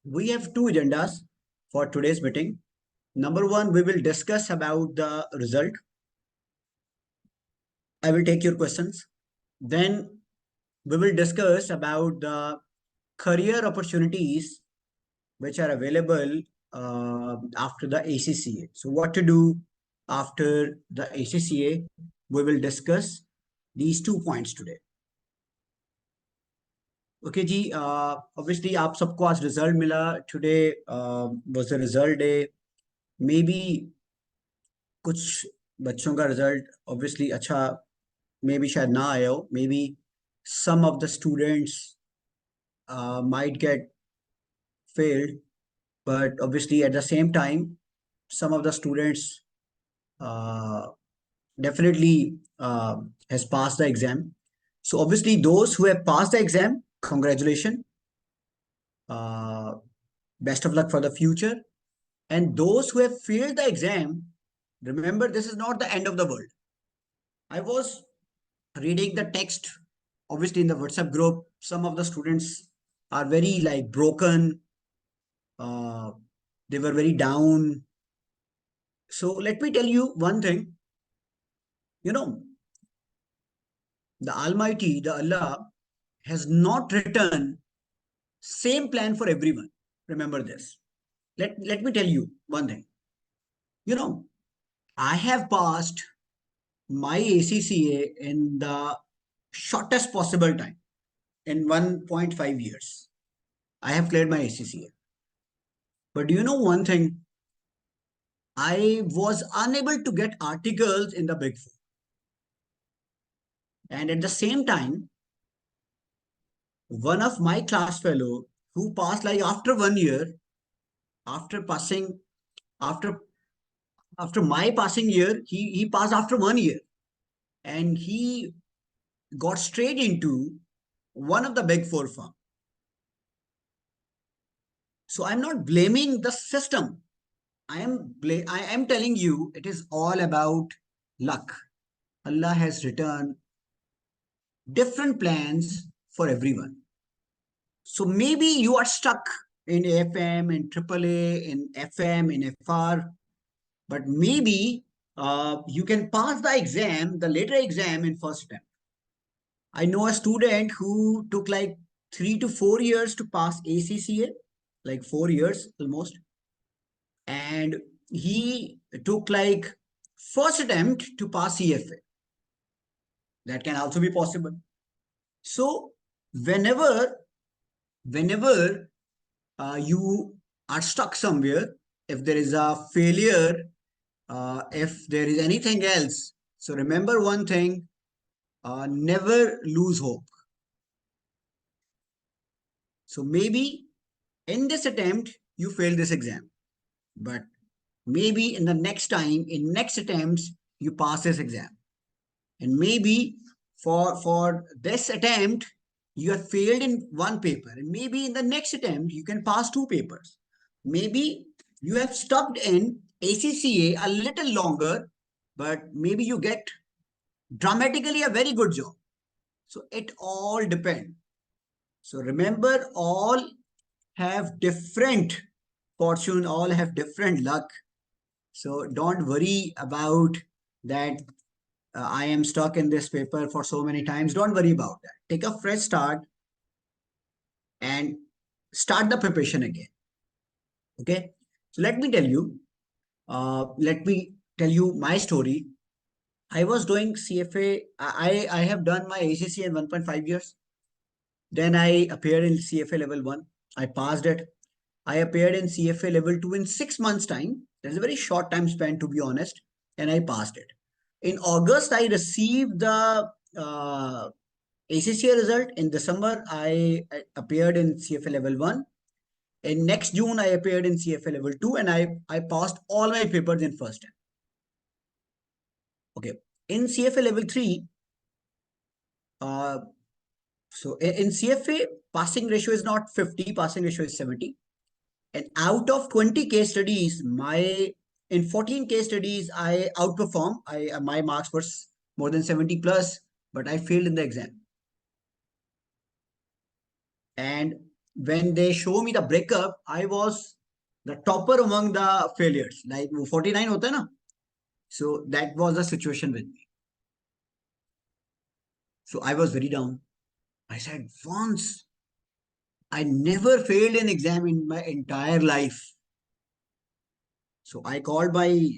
We have two agendas for today's meeting. Number one, we will discuss about the result. I will take your questions. Then we will discuss about the career opportunities which are available after the ACCA. So what to do after the ACCA? We will discuss these 2 points today. Okay जी obviously आप सबको आज result मिला today was the result day maybe कुछ बच्चों का result obviously अच्छा may be शायद ना आया हो maybe some of the students might get failed but obviously at the same time some of the students uh, definitely has passed the exam. So obviously those who have passed the exam, congratulations, uh, best of luck for the future. And those who have failed the exam, remember this is not the end of the world. I was reading the text obviously in the WhatsApp group. Some of the students are very like broken, uh, they were very down. So let me tell you one thing, you know, the Almighty, the Allah, has not written same plan for everyone. Remember this. Let me tell you one thing, you know, I have passed my ACCA in the shortest possible time. In 1.5 years I have cleared my ACCA. But do you know one thing? I was unable to get articles in the Big Four. And at the same time, one of my class fellow who passed like after 1 year, after passing, after after my passing year, he passed after 1 year. And he got straight into one of the Big Four firm. So I'm not blaming the system. I am telling you it is all about luck. Allah has written different plans for everyone. So maybe you are stuck in AFM, in AAA, in FM, in FR, but maybe you can pass the exam, the later exam in first attempt. I know a student who took like 3 to 4 years to pass ACCA, like 4 years almost. And he took like first attempt to pass CFA. That can also be possible. So whenever you are stuck somewhere, if there is a failure, if there is anything else, so remember one thing, never lose hope. So maybe in this attempt you fail this exam, but maybe in the next time, in next attempts, you pass this exam. And maybe for this attempt you have failed in one paper, and maybe in the next attempt you can pass two papers. Maybe you have stuck in ACCA a little longer, but maybe you get dramatically a very good job. So it all depends. So remember, all have different fortune, all have different luck. So don't worry about that. I am stuck in this paper for so many times. Don't worry about that. Take a fresh start and start the preparation again. Okay. So let me tell you. Let me tell you my story. I was doing CFA. I have done my ACC in 1.5 years. Then I appeared in CFA level 1. I passed it. I appeared in CFA level 2 in 6 months time. That's a very short time span, to be honest. And I passed it. In August, I received the ACCA result. In December, I appeared in CFA level 1. In next June, I appeared in CFA level 2 and I passed all my papers in first time. Okay. In CFA level 3, so in CFA, passing ratio is not 50, passing ratio is 70. And out of 20 case studies, in 14 case studies, I outperformed. My marks were more than 70 plus, but I failed in the exam. And when they show me the breakup, I was the topper among the failures. Like 49 hota hai na. So that was the situation with me. So I was very down. I said, once I never failed an exam in my entire life. So I called my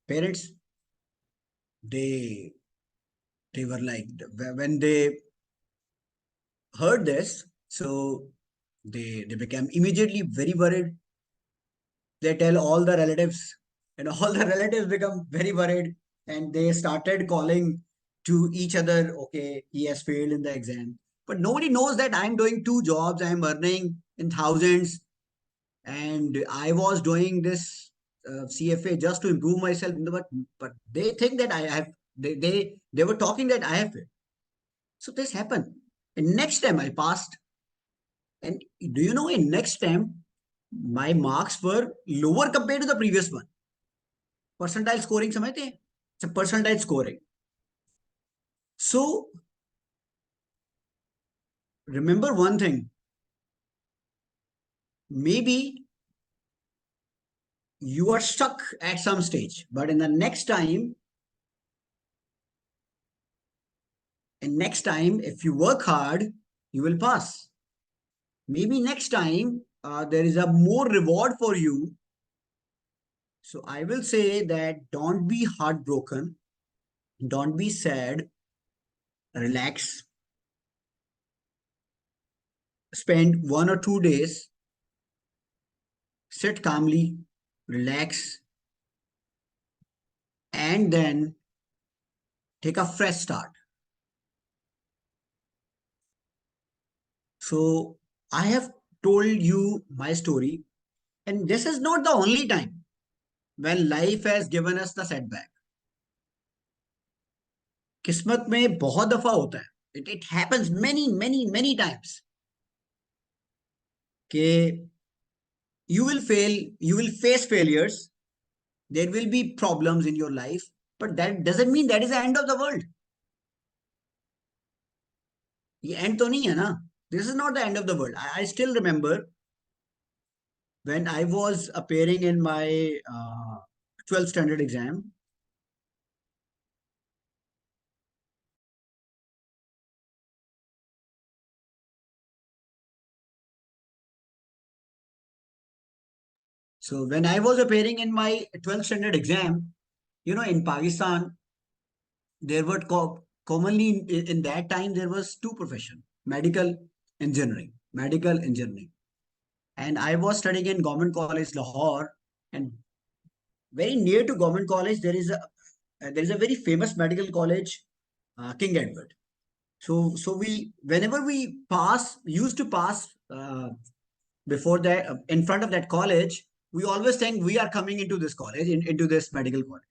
parents. They they were like, when they heard this, so they became immediately very worried. They tell all the relatives, and all the relatives become very worried, and they started calling to each other. Okay, he has failed in the exam, but nobody knows that I'm doing two jobs. I'm earning in thousands, and I was doing this CFA just to improve myself. But they think that I have. They were talking that I have failed. So this happened. And next time I passed. And do you know, in next time, my marks were lower compared to the previous one. Percentile scoring समझते हैं? It's a percentile scoring. So remember one thing. Maybe you are stuck at some stage, but in the next time, if you work hard, you will pass. Maybe next time there is a more reward for you. So I will say that don't be heartbroken, don't be sad, relax, spend 1 or 2 days, sit calmly, relax, and then take a fresh start. So I have told you my story, and this is not the only time when life has given us the setback. किस्मत में बहुत दफा होता है. It happens many times कि you will fail, you will face failures, there will be problems in your life, but that doesn't mean that is the end of the world. ये end तो नहीं है ना. This is not the end of the world. I still remember when I was appearing in my 12th standard exam. So when I was appearing in my 12th standard exam, in Pakistan, there were commonly in that time there was two profession: medical engineering, and I was studying in Government College Lahore, and very near to Government College there is a very famous medical college, King Edward. So we whenever we used to pass before that in front of that college, we always think we are coming into this college, into this medical college.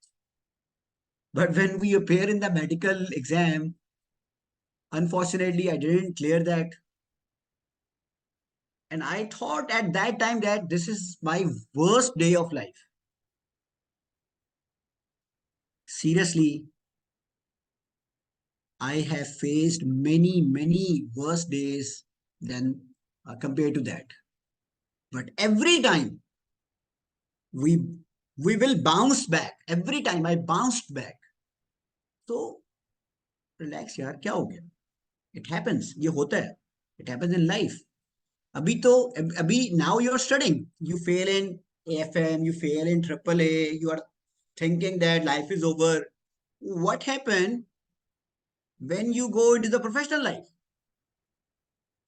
But when we appear in the medical exam, unfortunately, I didn't clear that. And I thought at that time that this is my worst day of life. Seriously, I have faced many worse days than compared to that. But every time we we will bounce back. Every time I bounced back. So relax यार, क्या हो गया? It happens. ये होता है. It happens in life. अभी तो अभी now you're studying. You fail in AFM, you fail in AAA, you are thinking that life is over. What happened when you go into the professional life?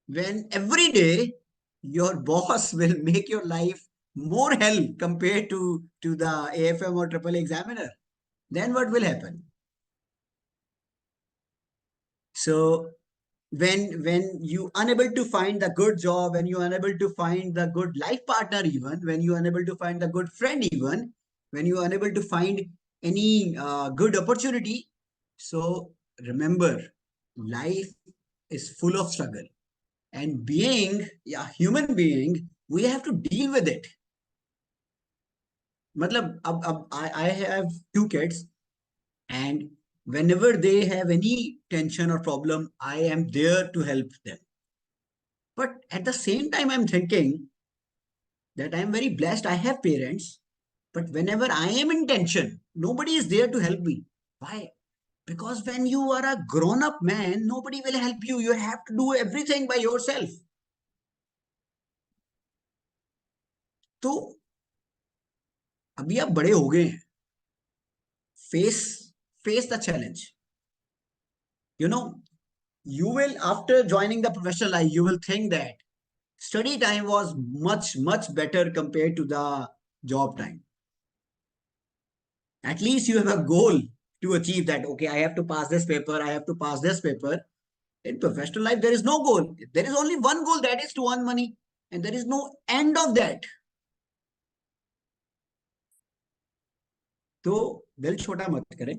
When every day your boss will make your life more hell compared to the AFM or AAA examiner, then what will happen? So when you unable to find the good job, when you unable to find the good life partner, even when you unable to find the good friend, even when you unable to find any good opportunity, so remember, life is full of struggle, and being a human being, we have to deal with it. मतलब अब I have two kids, and whenever they have any tension or problem, I am there to help them. But at the same time, I'm thinking that I'm very blessed. I have parents, but whenever I am in tension, nobody is there to help me. Why? Because when you are a grown up man, nobody will help you. You have to do everything by yourself. तो अभी आप बड़े हो गए हैं. Face face the challenge. You know, you will, after joining the professional life, you will think that study time was much better compared to the job time. At least you have a goal to achieve that. Okay, I have to pass this paper, I have to pass this paper. In professional life, there is no goal. There is only one goal, that is to earn money. And there is no end of that. तो दिल छोटा मत करें.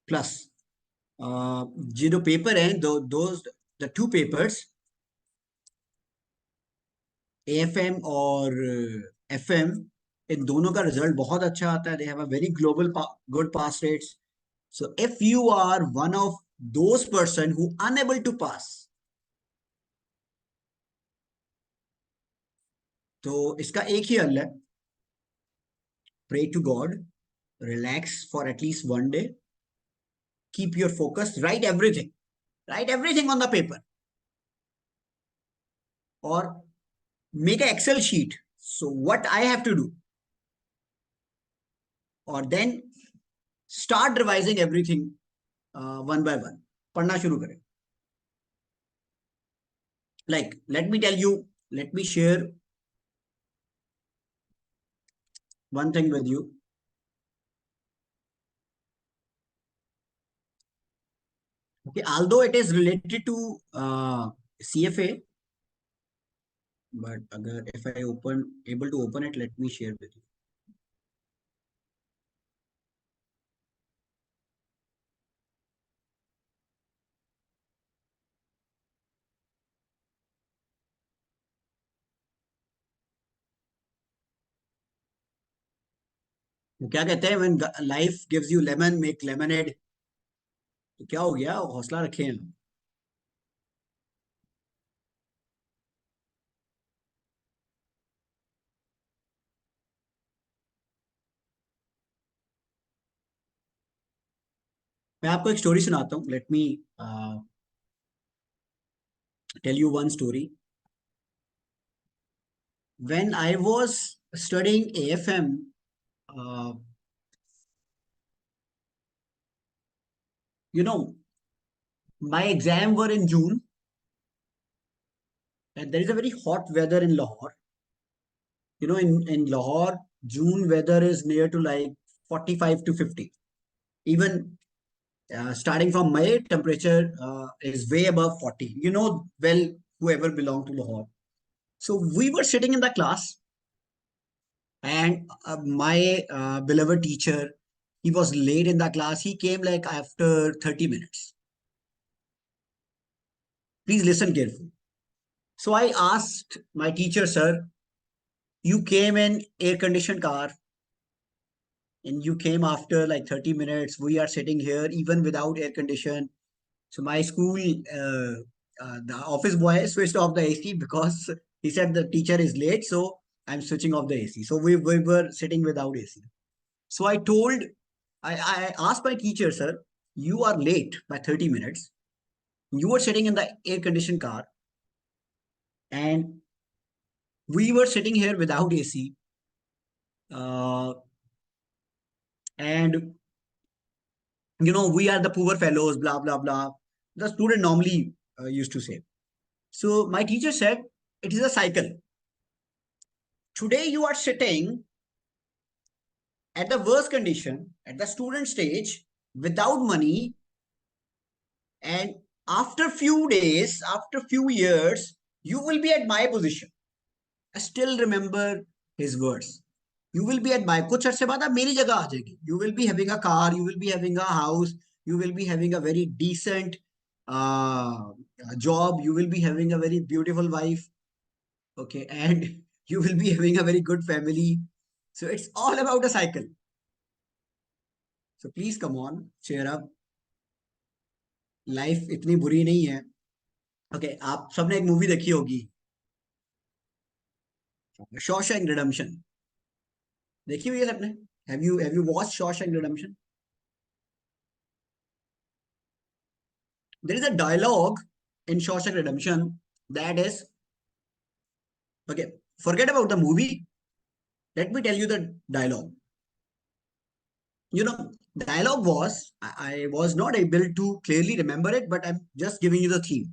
Plus ये जो paper हैं, those the two papers, AFM और FM, इन दोनों का रिजल्ट बहुत अच्छा आता है. They have a very global good pass rates. So if you are one of those person who unable to pass, तो इसका एक ही हल है. Pray to God, relax for at least one day, keep your focus, write everything on the paper, or make an excel sheet, so what I have to do, or then start revising everything one by one. पढ़ना शुरू करें. Like, let me share one thing with you. Okay, although it is related to CFA, but if I able to open it, let me share with you. वो क्या कहते हैं, when life gives you lemon, make lemonade. तो क्या हो गया, हौसला रखें. मैं आपको एक स्टोरी सुनाता हूँ. Let me tell you one story. When I was studying AFM, uh, you know, my exam were in June, and there is a very hot weather in Lahore. You know, in Lahore, June weather is near to like 45 to 50. Even starting from May, temperature is way above 40. You know, well, whoever belong to Lahore. So we were sitting in the class, and my beloved teacher, he was late in the class. He came like after 30 minutes. Please listen carefully. So I asked my teacher, sir, you came in air-conditioned car and you came after like 30 minutes. We are sitting here even without air condition. So my school, the office boy switched off the AC because he said the teacher is late. So I'm switching off the AC. So we were sitting without AC. So I asked my teacher, sir, you are late by 30 minutes. You were sitting in the air-conditioned car and we were sitting here without AC. Uh, and we are the poor fellows, blah blah blah, the student normally used to say. So my teacher said, it is a cycle. Today you are sitting at the worst condition at the student stage without money, and after few days, after few years, you will be at my position. I still remember his words. You will be at my, कुछ अर्से बाद आप मेरी जगह आ जाएगी. You will be having a car, you will be having a house, you will be having a very decent uh, job, you will be having a very beautiful wife, okay, and you will be having a very good family. So it's all about a cycle. So please come on, cheer up. Life इतनी बुरी नहीं है. Okay, आप सबने एक movie देखी होगी, Shawshank redemption. देखी हुई है सबने? Have you watch Shawshank Redemption? There is a dialogue in Shawshank Redemption that is, okay, forget about the movie. Let me tell you the dialogue. You know, dialogue was, I was not able to clearly remember it, but I'm just giving you the theme.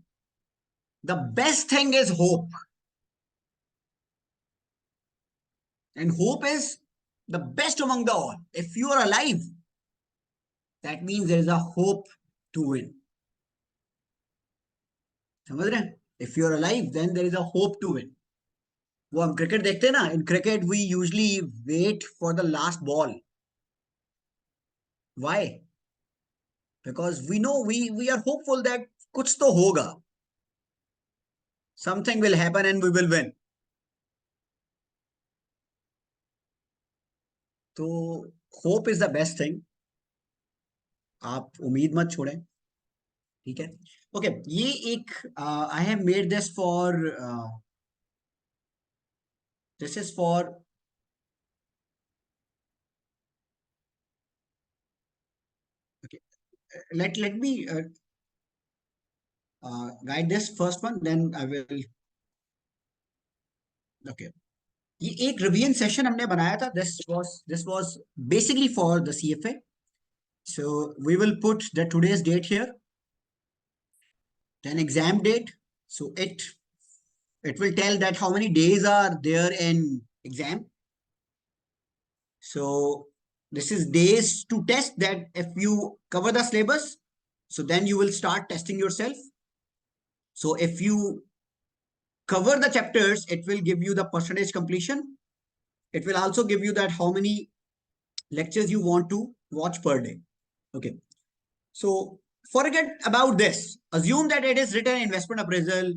The best thing is hope, and hope is the best among the all. If you are alive, that means there is a hope to win. समझ रहे हैं? If you are alive, then there is a hope to win. वो हम cricket देखते हैं ना, in cricket we usually wait for the last ball. Why? Because we know, we are hopeful that कुछ तो होगा, something will happen and we will win. तो hope is the best thing. आप उम्मीद मत छोड़ें. ठीक है? ओके, ये एक, I have made this for, this is for, okay, let me guide this first one, then I will. Okay, ये एक रिवीजन सेशन हमने बनाया था. This was basically for the CFA. So we will put the today's date here, then exam date. So it will tell that how many days are there in exam. So this is days to test that if you cover the syllabus, so then you will start testing yourself. So if you cover the chapters, it will give you the percentage completion. It will also give you that how many lectures you want to watch per day. Okay. So forget about this. Assume that it is written investment appraisal,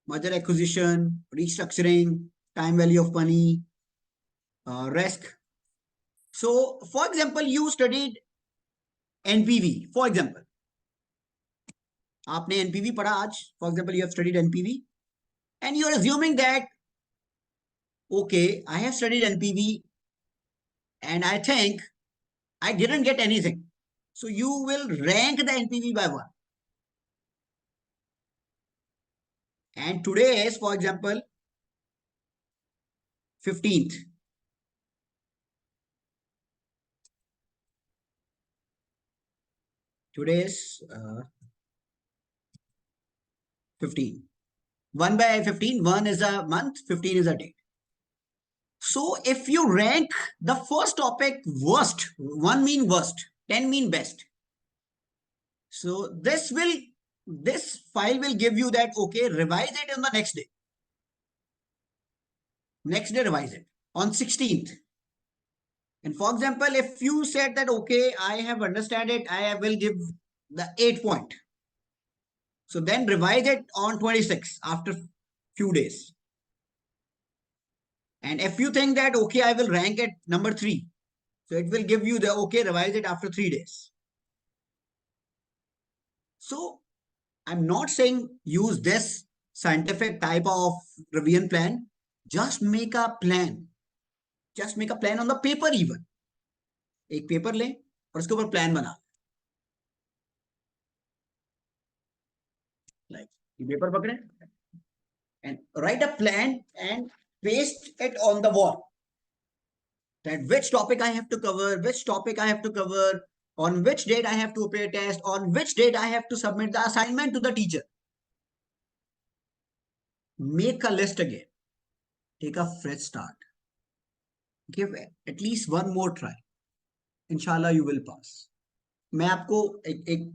merger acquisition, restructuring, time value of money, risk. So for example, you studied NPV. For example, आपने NPV पढ़ा आज. For example, you have studied NPV and you're assuming that, okay, I have studied NPV and I think I didn't get anything. So you will rank the NPV by one. And today is, for example, 15th. Today is 15. 1 by 15. 1 is a month, 15 is a date. So if you rank the first topic worst, 1 mean worst, 10 mean best. So this file will give you that, okay, revise it on the next day. Next day, revise it on 16th. And for example, if you said that, okay, I have understand it, I will give the 8 point. So then revise it on 26 after few days. And if you think that, okay, I will rank it number 3. So it will give you the, okay, revise it after 3 days. So I'm not saying use this scientific type of revision plan. Just make a plan. Just make a plan on the paper even. एक paper ले और उसके ऊपर plan बना. Like, ये paper पकड़े and write a plan and paste it on the wall. That which topic I have to cover, which topic I have to cover, on which date I have to appear test, on which date I have to submit the assignment to the teacher. Make a list again. Take a fresh start. Give at least one more try. Inshallah, you will pass. मैं आपको एक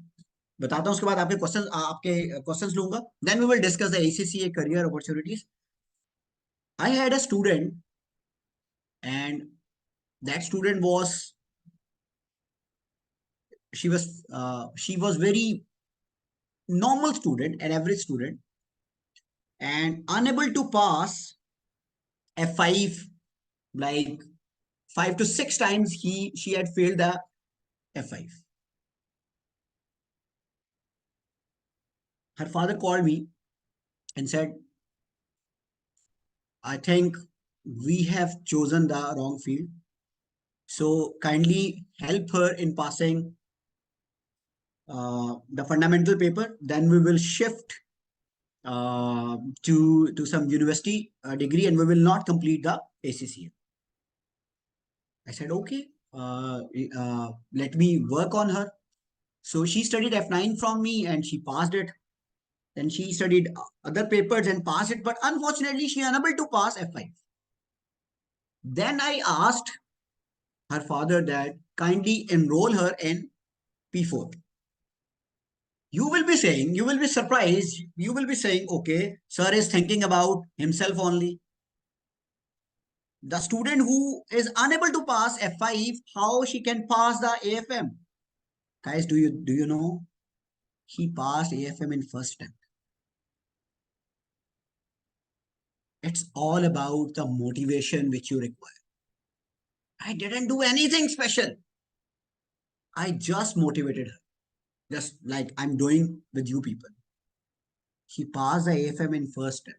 बताता हूँ, उसके बाद आपके questions लूंगा. Then we will discuss the ACCA career opportunities. I had a student, and that student was, she was very normal student, an average student, and unable to pass F5, like 5 to 6 times she had failed the F5. Her father called me and said, I think we have chosen the wrong field. So kindly help her in passing the fundamental paper. Then we will shift to some university degree, and we will not complete the ACCA. I said, okay, let me work on her. So she studied F9 from me and she passed it. Then she studied other papers and passed it, but unfortunately, she unable to pass F5. Then I asked her father that kindly enroll her in P4. You will be surprised. You will be saying, okay, sir is thinking about himself only. The student who is unable to pass F5, how she can pass the AFM? Guys, do you know? He passed AFM in first attempt. It's all about the motivation which you require. I didn't do anything special. I just motivated her, just like I'm doing with you people. He passed the AFM in first step.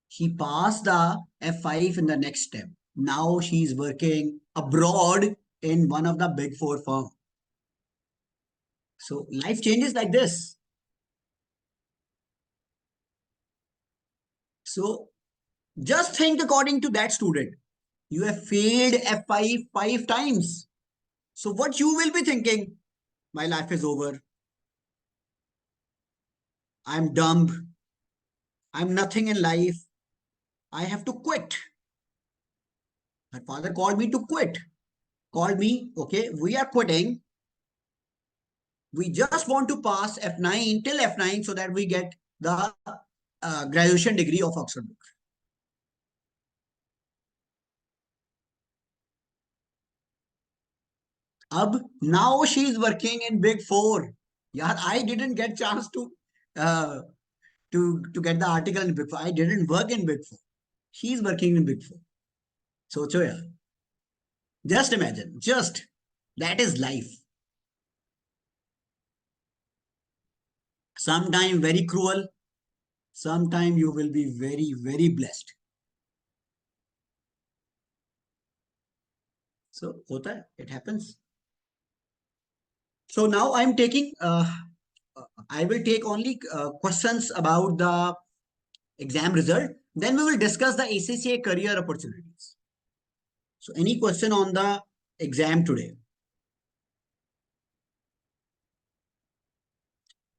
He passed the F5 in the next step. Now she's working abroad in one of the big four firms. So life changes like this. So just think according to that student. You have failed F5 five times. So what you will be thinking? My life is over. I'm dumb. I'm nothing in life. I have to quit. My father called me to quit. Called me, okay, we are quitting. We just want to pass F9 till F9 so that we get the graduation degree of Oxford. Ab now she is working in Big Four. Yeah, I didn't get chance uh, to get the article in Big Four. I didn't work in Big Four. She's working in Big Four. So, yeah, just imagine. Just that is life. Sometime very cruel. Sometime you will be very, very blessed. So, hota hai, it happens. So now I'm taking, I will take only questions about the exam result. Then we will discuss the ACCA career opportunities. So any question on the exam today?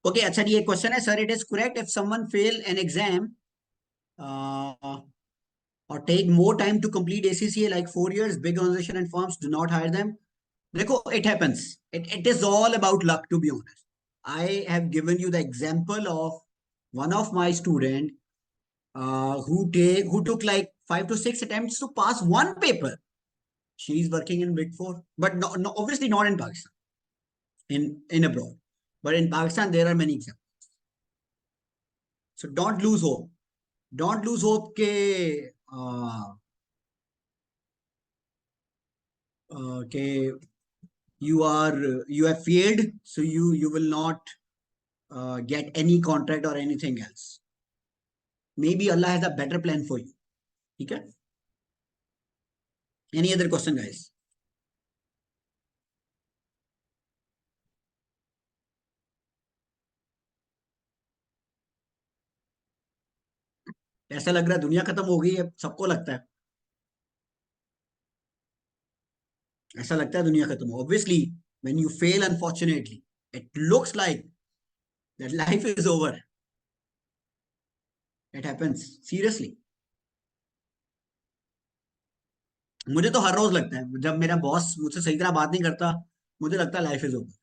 Okay, अच्छा ये question है, sir, it is correct if someone fail an exam uh, or take more time to complete ACCA like 4 years, big organization and firms do not hire them. देखो, it happens. It is all about luck, to be honest. I have given you the example of one of my student who took like 5 to 6 attempts to pass one paper. She is working in Big Four, but obviously not in Pakistan, in abroad. But in Pakistan, there are many examples. So don't lose hope. Don't lose hope के you have failed, so you will not get any contract or anything else. Maybe Allah has a better plan for you. Okay? Any other question, guys? ऐसा लग रहा है दुनिया खत्म हो गई है, सबको लगता है. ऐसा लगता है दुनिया खत्म हो. Obviously, when you fail, unfortunately, it looks like that life is over. It happens. Seriously. मुझे तो हर रोज लगता है जब मेरा बॉस मुझसे सही तरह बात नहीं करता, मुझे लगता है life is over.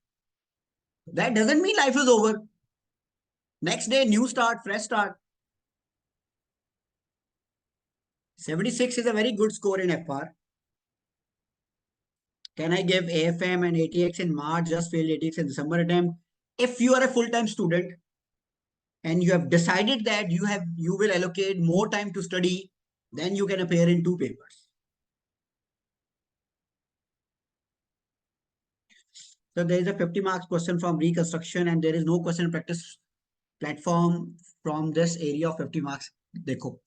That doesn't mean life is over. Next day new start, fresh start. 76 is a very good score in FR. Can I give AFM and ATX in March, just failed ATX in December attempt? If you are a full-time student and you have decided that you will allocate more time to study, then you can appear in two papers. So there is a 50 marks question from reconstruction and there is no question practice platform from this area of 50 marks. देखो,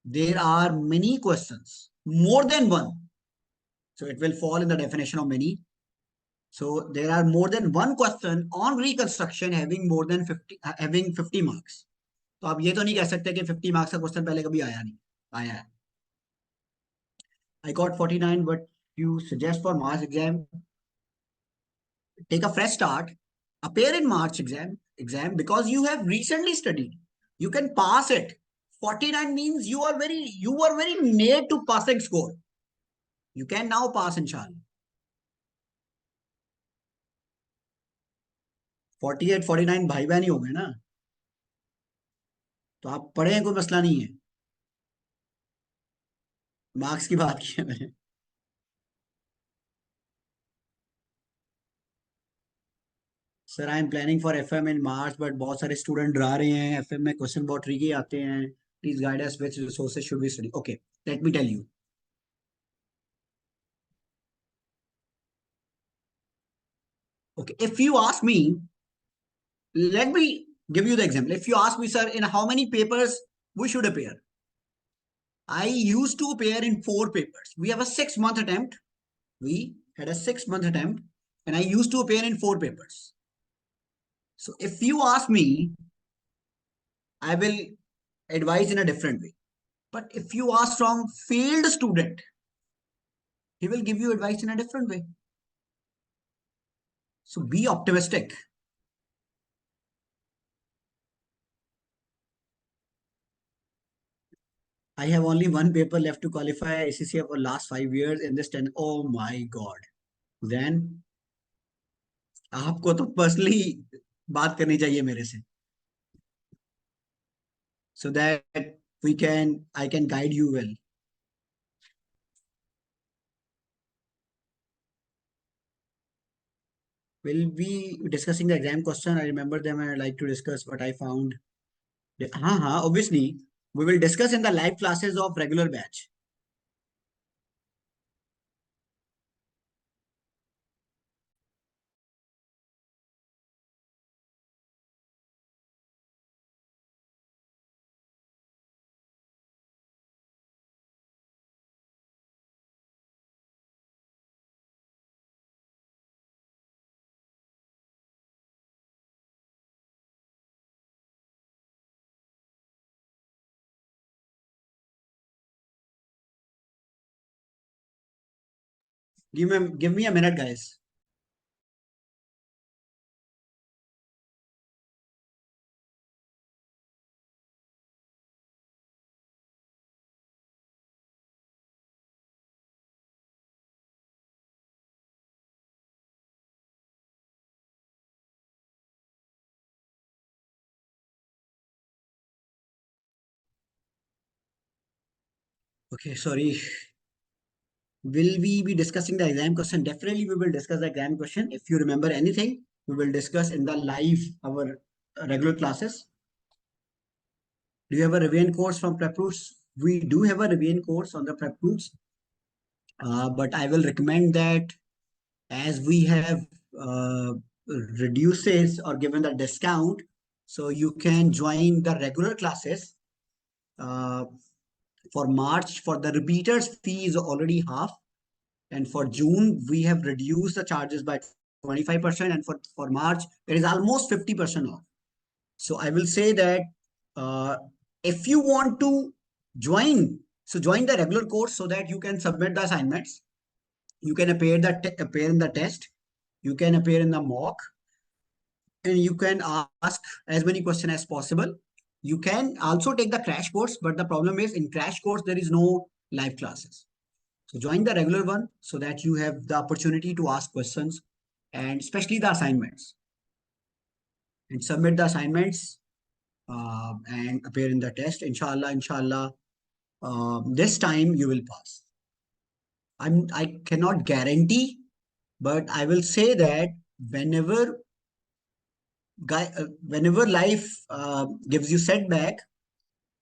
there are many questions, more than one. So it will fall in the definition of many. So there are more than one question on reconstruction having more than 50 having 50 marks. तो आप ये तो नहीं कह सकते कि 50 marks का question पहले कभी आया नहीं. आया है. I got 49, but you suggest for March exam, take a fresh start, appear in March exam because you have recently studied. You can pass it. 49 means you are very near to passing score. You can now pass inshallah. 48 49 भाई बहन ही हो गए ना. तो आप पढ़े हैं, कोई मसला नहीं है. मार्क्स की बात की है मैंने. Sir I am planning for FM in March, but बहुत सारे स्टूडेंट डरा रहे हैं. एफएम में क्वेश्चन बहुत ट्रिकी आते हैं. Please guide us which resources should we study. Okay, let me tell you. Okay, if you ask me, let me give you the example. If you ask me, sir, in how many papers we should appear, I used to appear in 4 papers. We have a 6 month attempt. We had a 6 month attempt, and I used to appear in 4 papers. So if you ask me, I will advise in a different way. But if you ask from failed student, he will give you advice in a different way. So be optimistic. I have only one paper left to qualify ACCA for last 5 years in this 10. Oh my God. Then आपको तो personally बात करनी चाहिए मेरे से, so that I can guide you well. We'll be discussing the exam question. I remember them and I like to discuss what I found. हाँ, obviously we will discuss in the live classes of regular batch. Give me a minute, guys. Okay, sorry. Will we be discussing the exam question? Definitely, we will discuss the exam question. If you remember anything, we will discuss in the live our regular classes. Do you have a revision course from prep roots? We do have a revision course on the prep roots, but I will recommend that as we have reduces or given the discount, so you can join the regular classes. Uh, for March, for the repeaters, fee is already half. And for June, we have reduced the charges by 25%. And for March, it is almost 50% off. So I will say that uh, if you want to join, so join the regular course so that you can submit the assignments. You can appear in the test. You can appear in the mock, and you can ask as many questions as possible. You can also take the crash course, but the problem is in crash course, there is no live classes. So join the regular one so that you have the opportunity to ask questions and especially the assignments, and submit the assignments and appear in the test. Inshallah, this time you will pass. I cannot guarantee, but I will say that whenever whenever life gives you setback,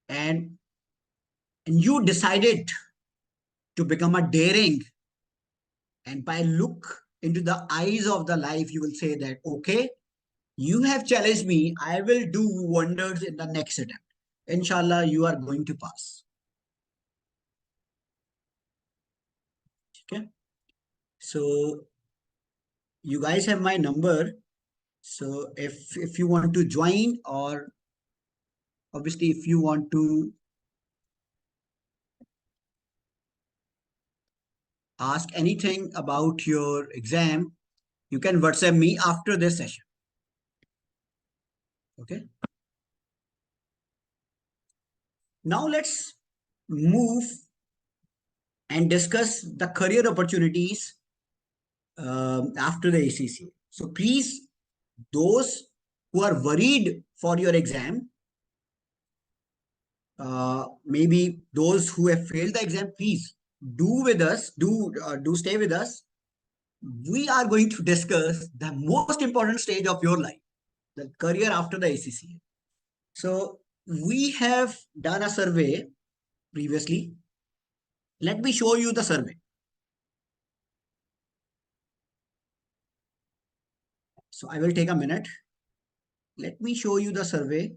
and you decided to become a daring, and by look into the eyes of the life, you will say that okay, You have challenged me. I will do wonders in the next attempt. Inshallah, you are going to pass. Okay. So you guys have my number. So if you want to join, or obviously if you want to ask anything about your exam, you can WhatsApp me after this session. Okay. Now let's move and discuss the career opportunities after the ACCA. So please, those who are worried for your exam, maybe those who have failed the exam, please do with us, do stay with us. We are going to discuss the most important stage of your life, the career after the ACCA. So we have done a survey previously. Let me show you the survey. So I will take a minute. Let me show you the survey.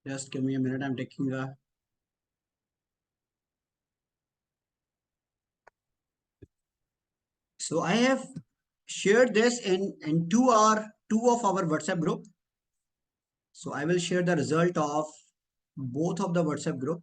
Just give me a minute. I'm taking a. So I have shared this in two of our WhatsApp group. So I will share the result of both of the WhatsApp group.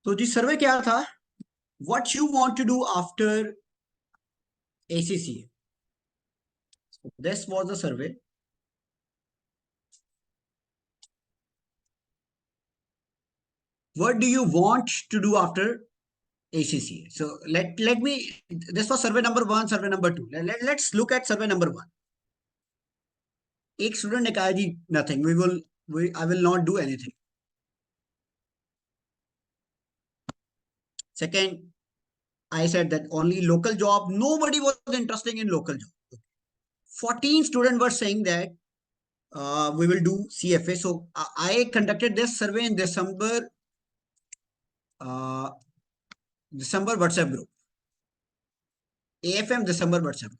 तो जी सर्वे क्या था? What you want to do after ACCA? So this was the survey. What do you want to do after ACCA? So let me. This was survey number one, survey number two. Let's look at survey number one. एक student ने कहा जी nothing. I will not do anything. Second, I said that only local job. Nobody was interested in local job. 14 students were saying that we will do CFA. So I conducted this survey in uh, December WhatsApp group. AFM December WhatsApp.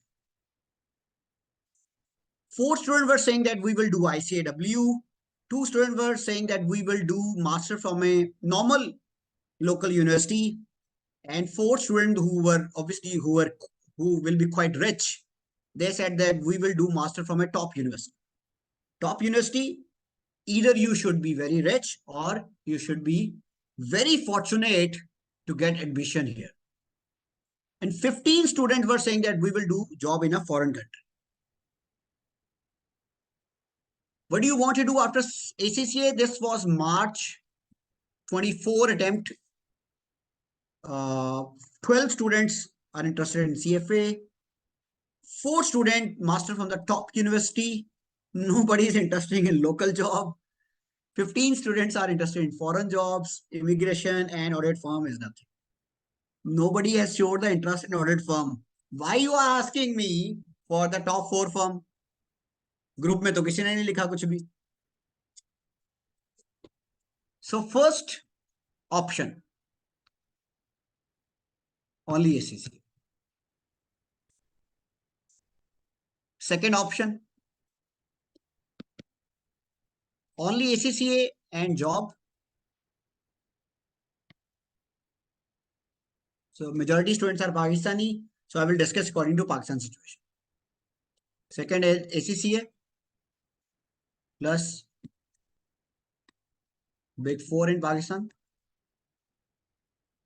4 students were saying that we will do ICAW. 2 students were saying that we will do master from a normal local university. And 4 students who were obviously who will be quite rich, they said that we will do master from a top university. Top university, either you should be very rich or you should be very fortunate to get admission here. And 15 students were saying that we will do job in a foreign country. What do you want to do after ACCA? This was March 24 attempt. 12 students are interested in CFA. 4 students master from the top university. Nobody is interested in local job. 15 students are interested in foreign jobs. Immigration and audit firm is nothing. Nobody has showed the interest in audit firm. Why you are asking me for the top 4 firm? Group में तो किसी ने नहीं लिखा कुछ भी. So first option, only ACCA. Second option, only ACCA and job. So majority students are Pakistani. So I will discuss according to Pakistan situation. Second is ACCA plus Big Four in Pakistan.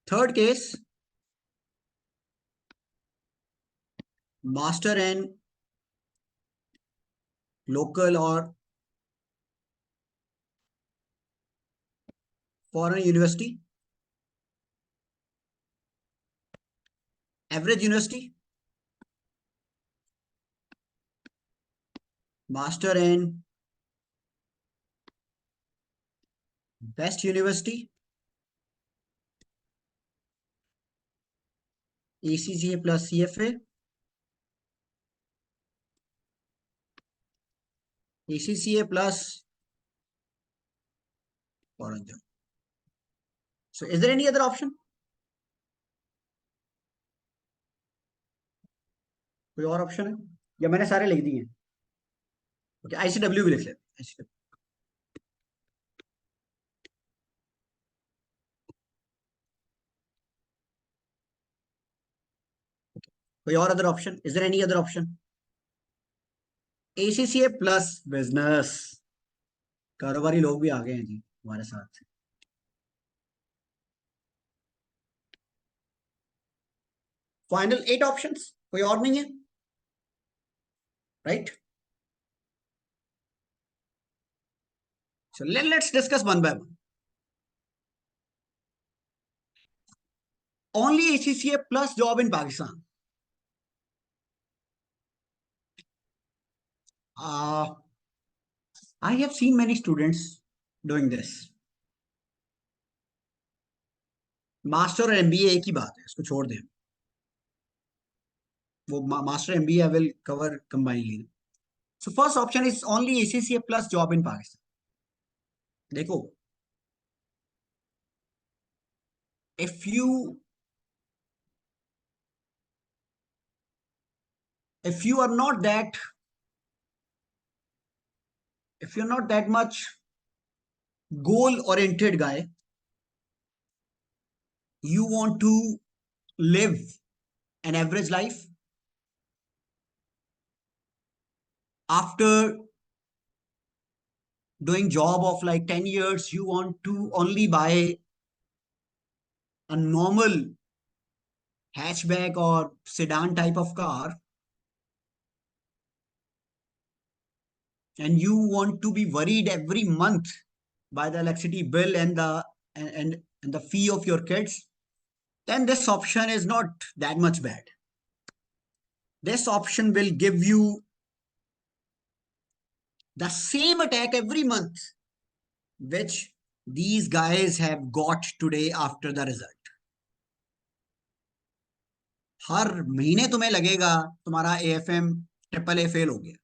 Third case, master in local or foreign university, average university, master in best university, ACCA plus CFA, ACCA plus foreign job. So is there any other option? कोई और option है या मैंने सारे लिख दिए? Okay, ICW भी लिख लेते हैं, ICW. कोई और other option? Is there any other option? ACCA plus business. कारोबारी लोग भी आ गए हैं जी हमारे साथ. फाइनल 8 ऑप्शंस, कोई और नहीं है, right? So let's discuss one by one. Only ACCA plus job in Pakistan. Uh, I have seen many students doing this. Master और एमबीए एक ही बात है, इसको छोड़ दें. वो master MBA I will cover combinedly. So first option is only ACCA plus job in Pakistan. देखो, if you if you are not that if you're not that much goal oriented guy, you want to live an average life after doing job of like 10 years, you want to only buy a normal hatchback or sedan type of car, and you want to be worried every month by the electricity bill and the fee of your kids, then this option is not that much bad. This option will give you the same attack every month which these guys have got today after the result. हर महीने तुम्हें लगेगा तुम्हारा AFM AAA fail हो गया,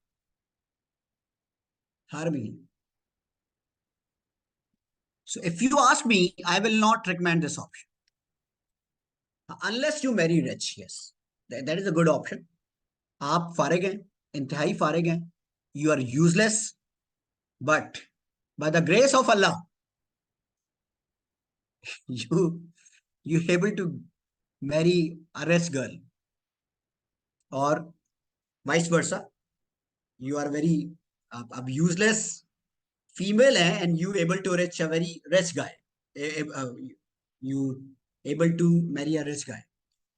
हर महीने. So if you ask me, I will not recommend this option unless you marry rich. Yes, that is a good option. आप फारिग हैं, इंतहाई फारिग हैं, you are useless, but by the grace of Allah, you able to marry a rich girl, or vice versa. You are very useless female hai, and you able to reach a very rich guy. You able to marry a rich guy.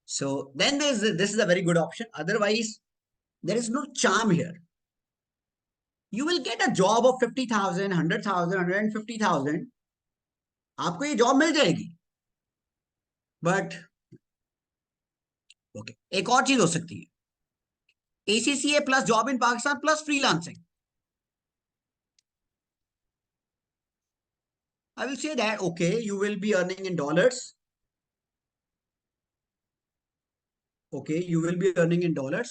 So then this is a very good option. Otherwise, there is no charm here. You will get a job of 50,000, 100,000, 150,000. आपको ये job मिल जाएगी. But okay, एक और चीज हो सकती है, ACCA plus job in Pakistan plus freelancing. I will say that okay, you will be earning in dollars. Okay, you will be earning in dollars.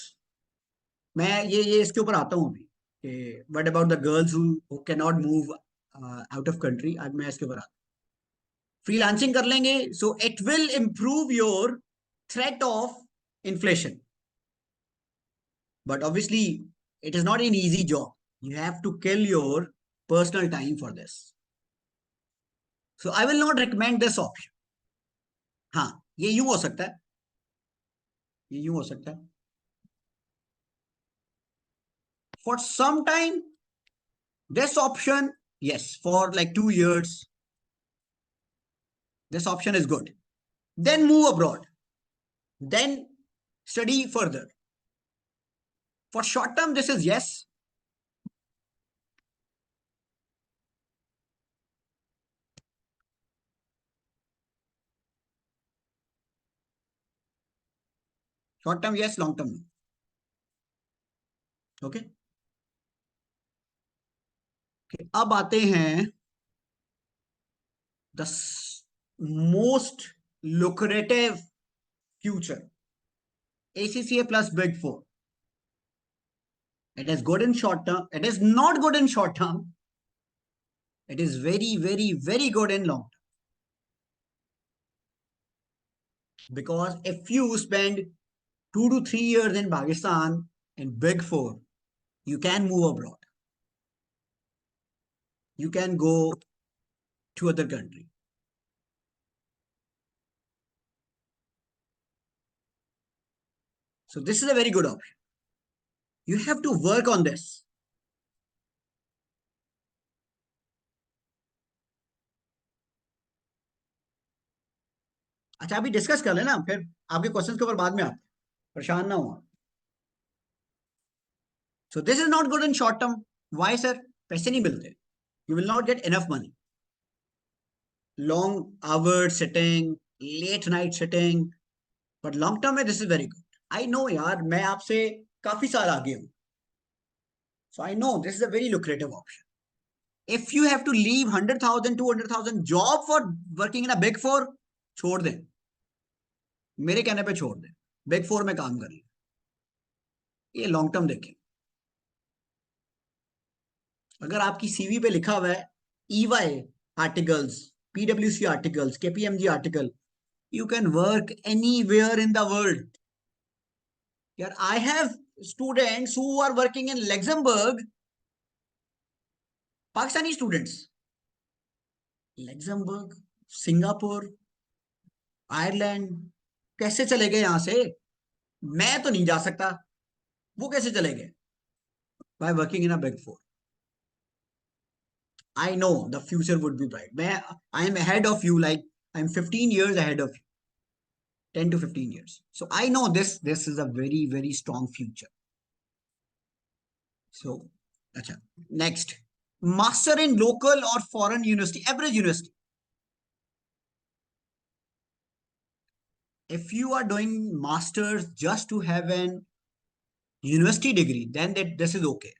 मैं ये इसके ऊपर आता हूँ अभी कि what about the girls who can not move out of country. आज मैं इसके ऊपर आता हूँ. फ्रीलांसिंग कर लेंगे, so it will improve your threat of inflation. But obviously, it is not an easy job. You have to kill your personal time for this. So I will not recommend this option. हाँ, ये यूं हो सकता है, ये यूं हो सकता है. For some time, this option, yes, for like 2 years, this option is good. Then move abroad. Then study further. For short term, this is yes. Short term, yes. Long term, no. Okay. Okay. अब आते हैं the most lucrative future. ACCA plus Big Four. It is good in short term. It is not good in short term. It is very, very, very good in long term. Because if you spend 2 to 3 years in Pakistan in Big Four, you can move abroad. You can go to other country. So this is a very good option. You have to work on this. अच्छा, अभी discuss कर लेना, फिर आपके questions के ऊपर बाद में आप परेशान ना हो. So this is not good in short term. Why, sir? पैसे नहीं मिलते. You will not get enough money. Long hours sitting, late night sitting. But long term में this is very good. I know यार, मैं आपसे काफी साल आगे हूँ. So I know this is a very lucrative option. If you have to leave 100,000, 200,000 job for working in a Big Four, छोड़ दें. मेरे कहने पे छोड़ दें. Big Four में काम कर ले. ये लॉन्ग टर्म देखें. अगर आपकी सीवी पे लिखा हुआ है EY articles, PwC articles, KPMG article, you can work anywhere in the world. Yeah, I have students who are working in Luxembourg, Pakistani students. Luxembourg, Singapore, Ireland, कैसे चले गए यहां से? मैं तो नहीं जा सकता, वो कैसे चले गए? By working in a Big Four. I know the future would be bright. I am ahead of you, like I'm 15 years ahead of you, 10 to 15 years. So I know this is a very, very strong future. So, acha. Next, master in local or foreign university, average university. If you are doing masters just to have an university degree, then this is okay.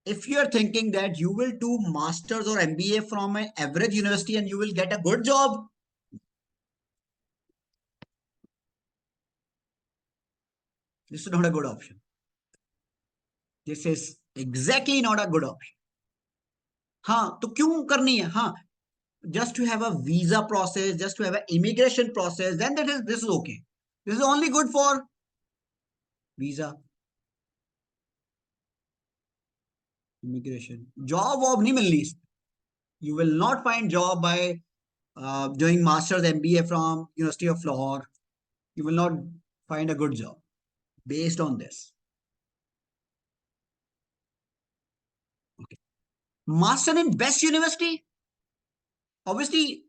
If you are thinking that you will do masters or MBA from an average university and you will get a good job, this is not a good option. This is exactly not a good option. हाँ, तो क्यों करनी है? हाँ, just to have a visa process, just to have an immigration process, then this is okay. This is only good for visa, immigration. Job वॉब नहीं मिलनी. You will not find job by doing master's MBA from University of Lahore. You will not find a good job based on this. Okay. Master in best university, obviously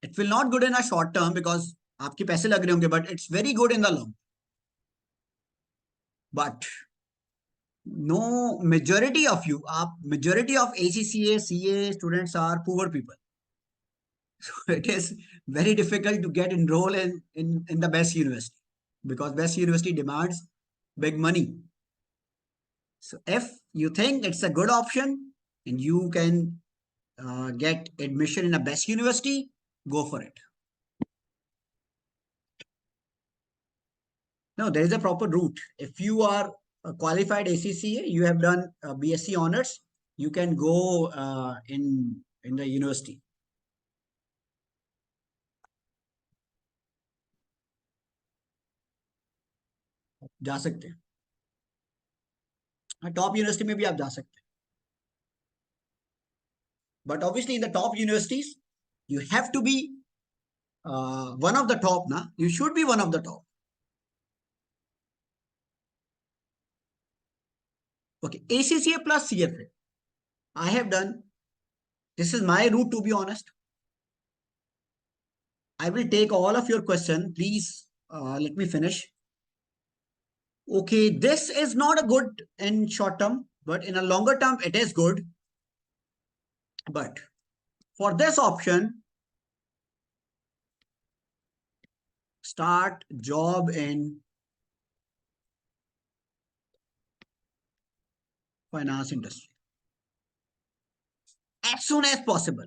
it will not good in a short term because आपके पैसे लग रहे होंगे, but it's very good in the long. But no, majority of ACCA, CA students are poor people. So it is very difficult to get enrolled in the best university because best university demands big money. So if you think it's a good option and you can get admission in a best university, go for it. No, there is a proper route. If you are a qualified ACCA, you have done BSc honors, you can go in the university. जा सकते हैं, top university में भी आप जा सकते हैं, but obviously in the top universities you have to be one of the top na, you should be one of the top. Okay, ACCA plus CFA I have done. This is my route, to be honest. I will take all of your question, please. Let me finish. Okay, this is not a good in short term, but in a longer term it is good. But for this option, start job in finance industry as soon as possible.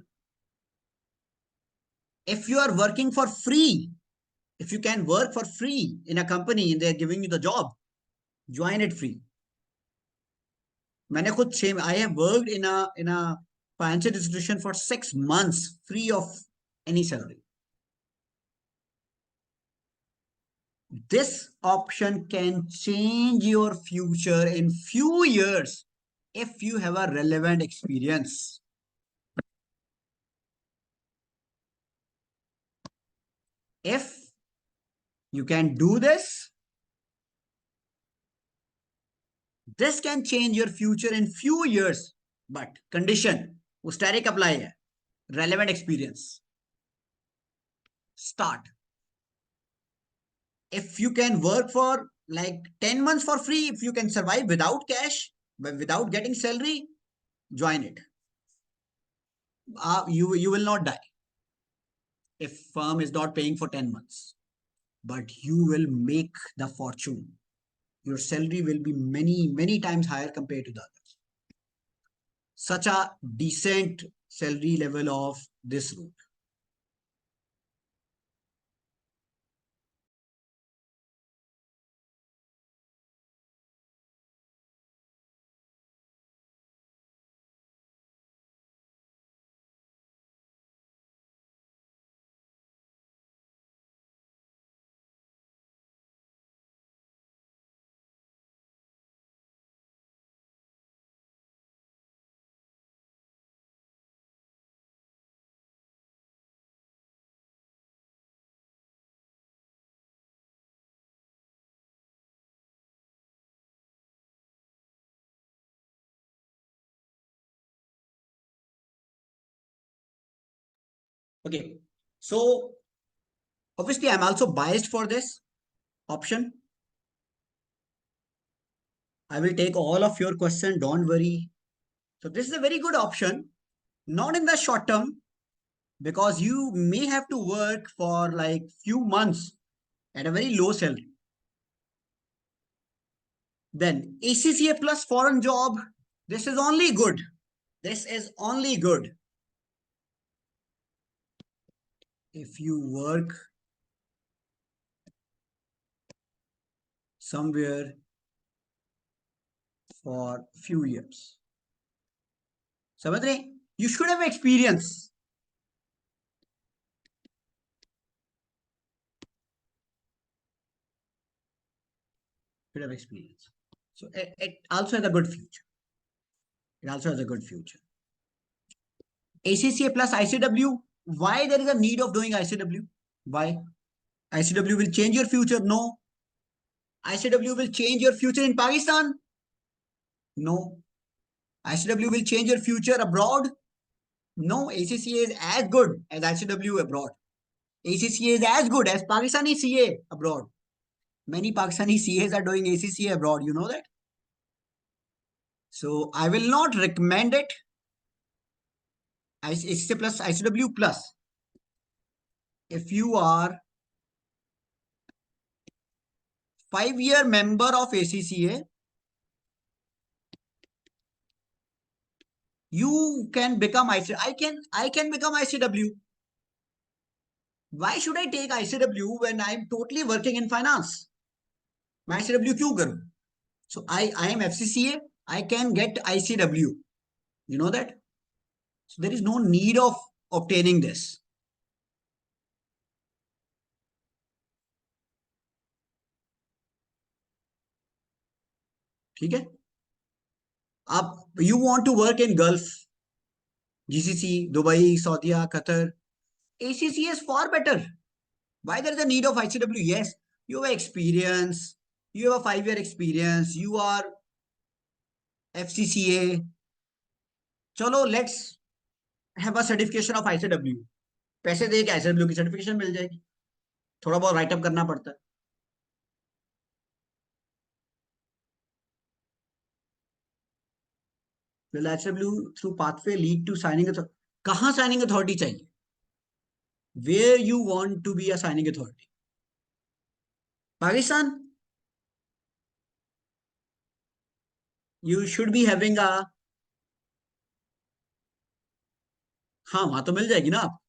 If you are working for free, if you can work for free in a company and they're giving you the job, join it free. मैंने खुद I have worked in a financial institution for 6 months free of any salary. This option can change your future in few years if you have a relevant experience. If you can do this, this can change your future in few years. But condition, वो static apply है, relevant experience. Start. If you can work for like 10 months for free, if you can survive without cash, but without getting salary, join it. You will not die if firm is not paying for 10 months, but you will make the fortune. Your salary will be many times higher compared to the others. Such a decent salary level of this route. Okay, so obviously I'm also biased for this option. I will take all of your question, don't worry. So this is a very good option, not in the short term, because you may have to work for like few months at a very low salary. Then ACCA plus foreign job, this is only good. This is only good if you work somewhere for few years. समझ रहे? You should have experience. Should have experience. So it also has a good future. It also has a good future. ACCA plus ICW. Why there is a need of doing ICW? Why? ICW will change your future? No. ICW will change your future in Pakistan? No. ICW will change your future abroad? No. ACCA is as good as ICW abroad. ACCA is as good as Pakistani CA abroad. Many Pakistani CAs are doing ACCA abroad. You know that? So I will not recommend it. ACCA plus ICW plus. If you are 5-year member of ACCA, you can become ICW. I can become ICW. Why should I take ICW when I'm totally working in finance? मैं ICW क्यों करूं? So I am FCCA. I can get ICW. You know that? So there is no need of obtaining this. ठीक है। आप you want to work in Gulf, GCC, Dubai, सऊदीया, Qatar, ACCA is far better. Why there is a need of ICW? Yes, you have experience, you have a 5 year experience, you are FCCA. चलो let's have a certification of ICW। पैसे दे के ICW की certification मिल जाएगी। थोड़ा बहुत write up करना पड़ता है। Will ICW through pathway lead to signing authority? कहाँ साइनिंग अथॉरिटी चाहिए? Where you want to be a signing authority? Pakistan? You should be having a, हाँ वहां तो मिल जाएगी ना आप।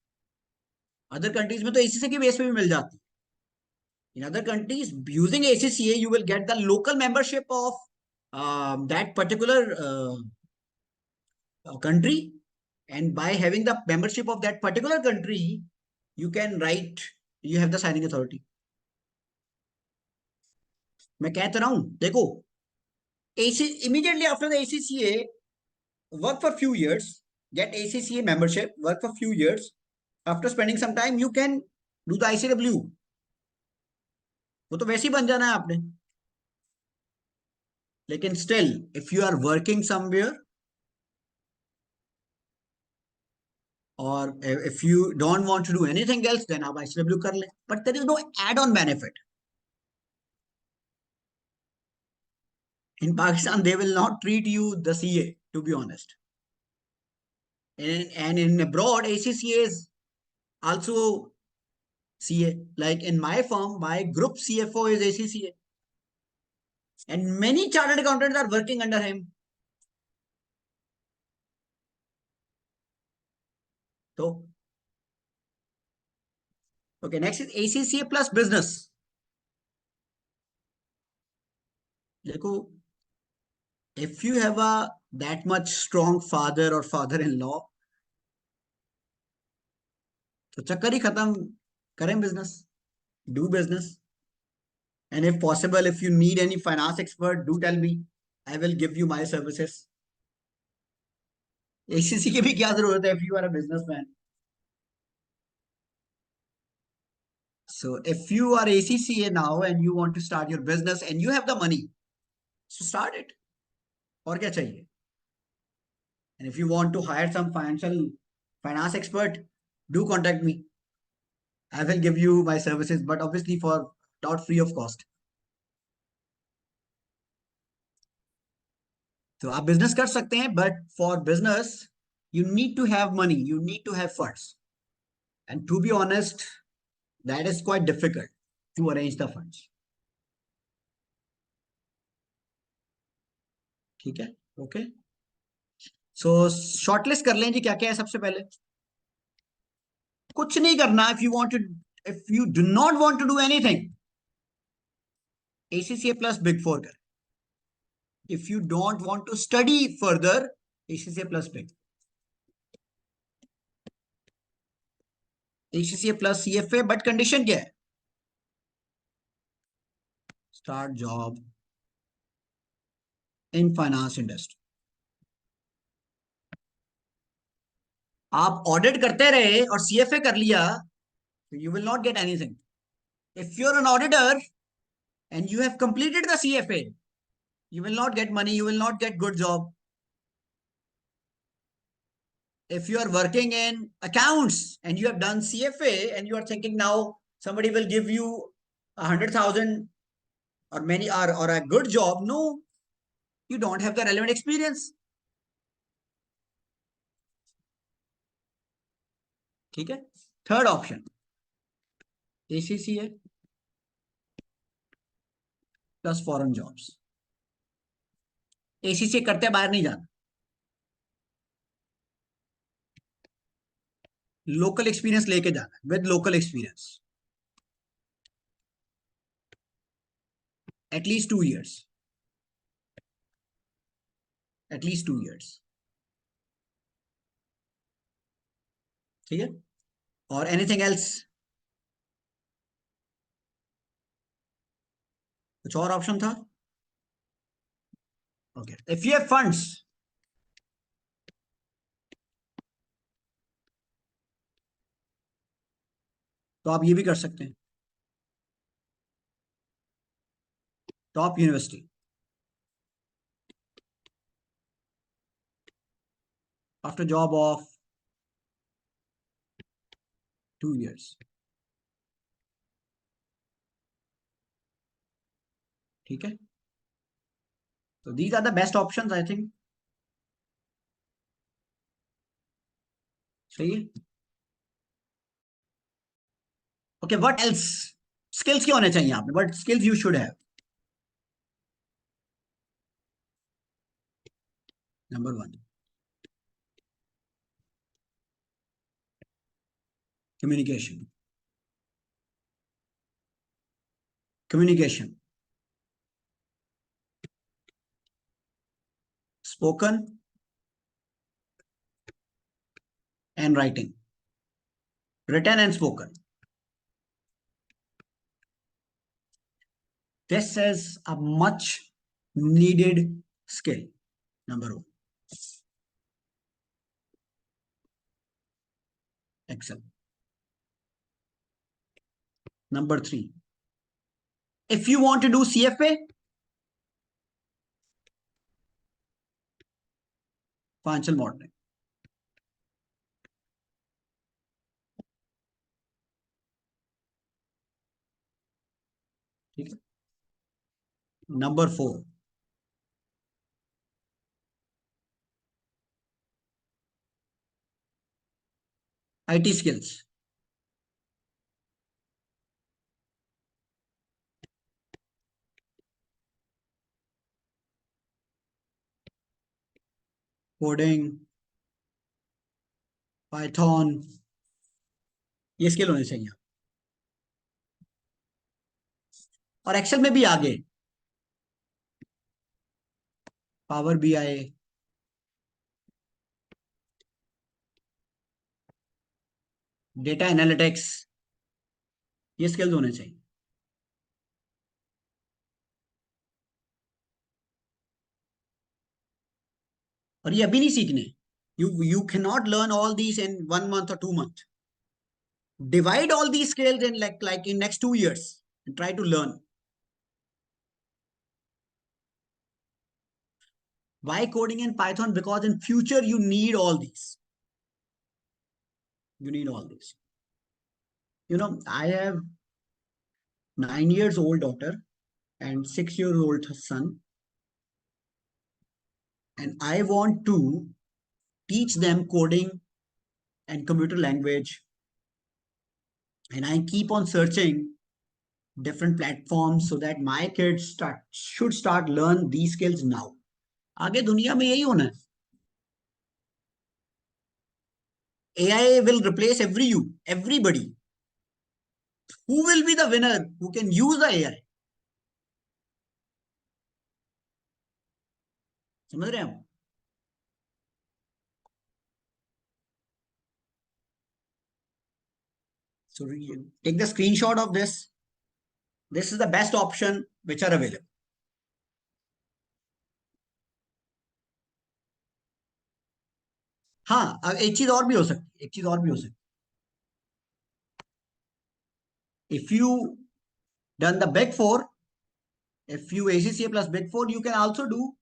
अदर कंट्रीज में तो ACCA के बेस पे भी मिल जाती है। In other countries, using ACCA, you will get the local membership of that particular country, and by having the membership of that particular country, you can write. You have the signing authority. मैं कह तो रहा हूं, देखो, AC immediately after the ACCA, work for few years, get ACCA membership, work for few years. After spending some time, you can do the ICW. वो तो वैसे ही बन जाना है आपने। लेकिन still, if you are working somewhere, or if you don't want to do anything else, then आप ICW कर ले, but there is no add-on benefit. In Pakistan, they will not treat you the CA, to be honest. And in abroad, ACCA is also CA. Like in my firm, my group CFO is ACCA, and many chartered accountants are working under him. So, okay, next is ACCA plus business. देखो, if you have a that much strong father or father-in-law, तो चक्कर ही खत्म, करें business, do business. And if possible, if you need any finance expert, do tell me. I will give you my services. ACC की भी क्या जरूरत है if you are a businessman? So if you are ACCA now and you want to start your business and you have the money, so start it. और क्या चाहिए? And if you want to hire some finance expert, do contact me. I will give you my services, but obviously for not free of cost. तो आप business कर सकते हैं, but for business you need to have money, you need to have funds, and to be honest, that is quite difficult to arrange the funds. ठीक है, okay. सो shortlist कर लें जी, क्या क्या है सबसे पहले। कुछ नहीं करना। If you want to, if you do not want to do anything, ACCA plus big four कर। If you don't want to study further, ACCA plus big, ACCA plus CFA, but condition क्या है? Start job in finance industry. आप audit करते रहे और CFA कर लिया, तो you will not get anything. If you are an auditor and you have completed the CFA, you will not get money, you will not get good job. If you are working in accounts and you have done CFA and you are thinking now somebody will give you 100,000 or many or a good job, no, you don't have the relevant experience. ठीक है। Third option, ACCA plus foreign jobs. ACCA करते बाहर नहीं जाना, local experience लेके जाना, with local experience at least 2 years, at least 2 years। ठीक है। और एनीथिंग एल्स? कुछ और ऑप्शन था? Okay, if you have funds, तो आप ये भी कर सकते हैं, top university after job of 2 years. ठीक है, तो these are the best options I think. सही है. Okay, what else? स्किल्स क्या होने चाहिए आपने? What skills you should have? Number 1, communication. Communication, spoken and writing, written and spoken. This is a much needed skill. Number 1, Excel. Number 3, if you want to do CFA, financial modeling. ठीक है. Number 4, IT skills. Coding, Python, ये skill होने चाहिए. और Excel में भी आगे power BI, data analytics, ये स्किल्स होने चाहिए. और ये अभी नहीं सीखने. You cannot learn all these in 1 month or 2 months. Divide all these skills in like in next 2 years and try to learn. Why coding in Python? Because in future you need all these. You need all these. I have 9 years old daughter and 6 years old son, and I want to teach them coding and computer language. And I keep on searching different platforms so that my kids should start learn these skills now. आगे दुनिया में यही होना है. AI will replace everybody. Who will be the winner? Who can use the AI? समझ रहे हैं आप? So take the screenshot of this. This is the best option which are available. हाँ, एक चीज और भी हो सकती है, एक चीज और भी हो सकती है. If you done the big four, if you ACCA plus big four, you can also do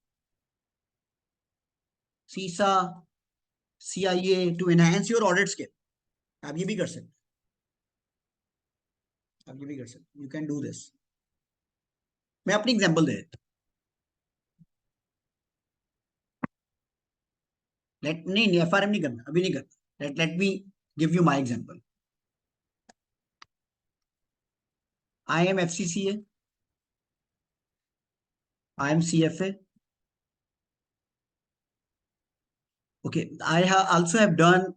CISA, CIA to enhance your audit skill. आप ये भी कर सकते, आप ये भी कर सकते. You can do this. मैं अपनी एग्जांपल दे देता. नहीं FRM नहीं करना, अभी नहीं करना. Let me give you my example. I am FCCA. I am CFA. Okay, I also have done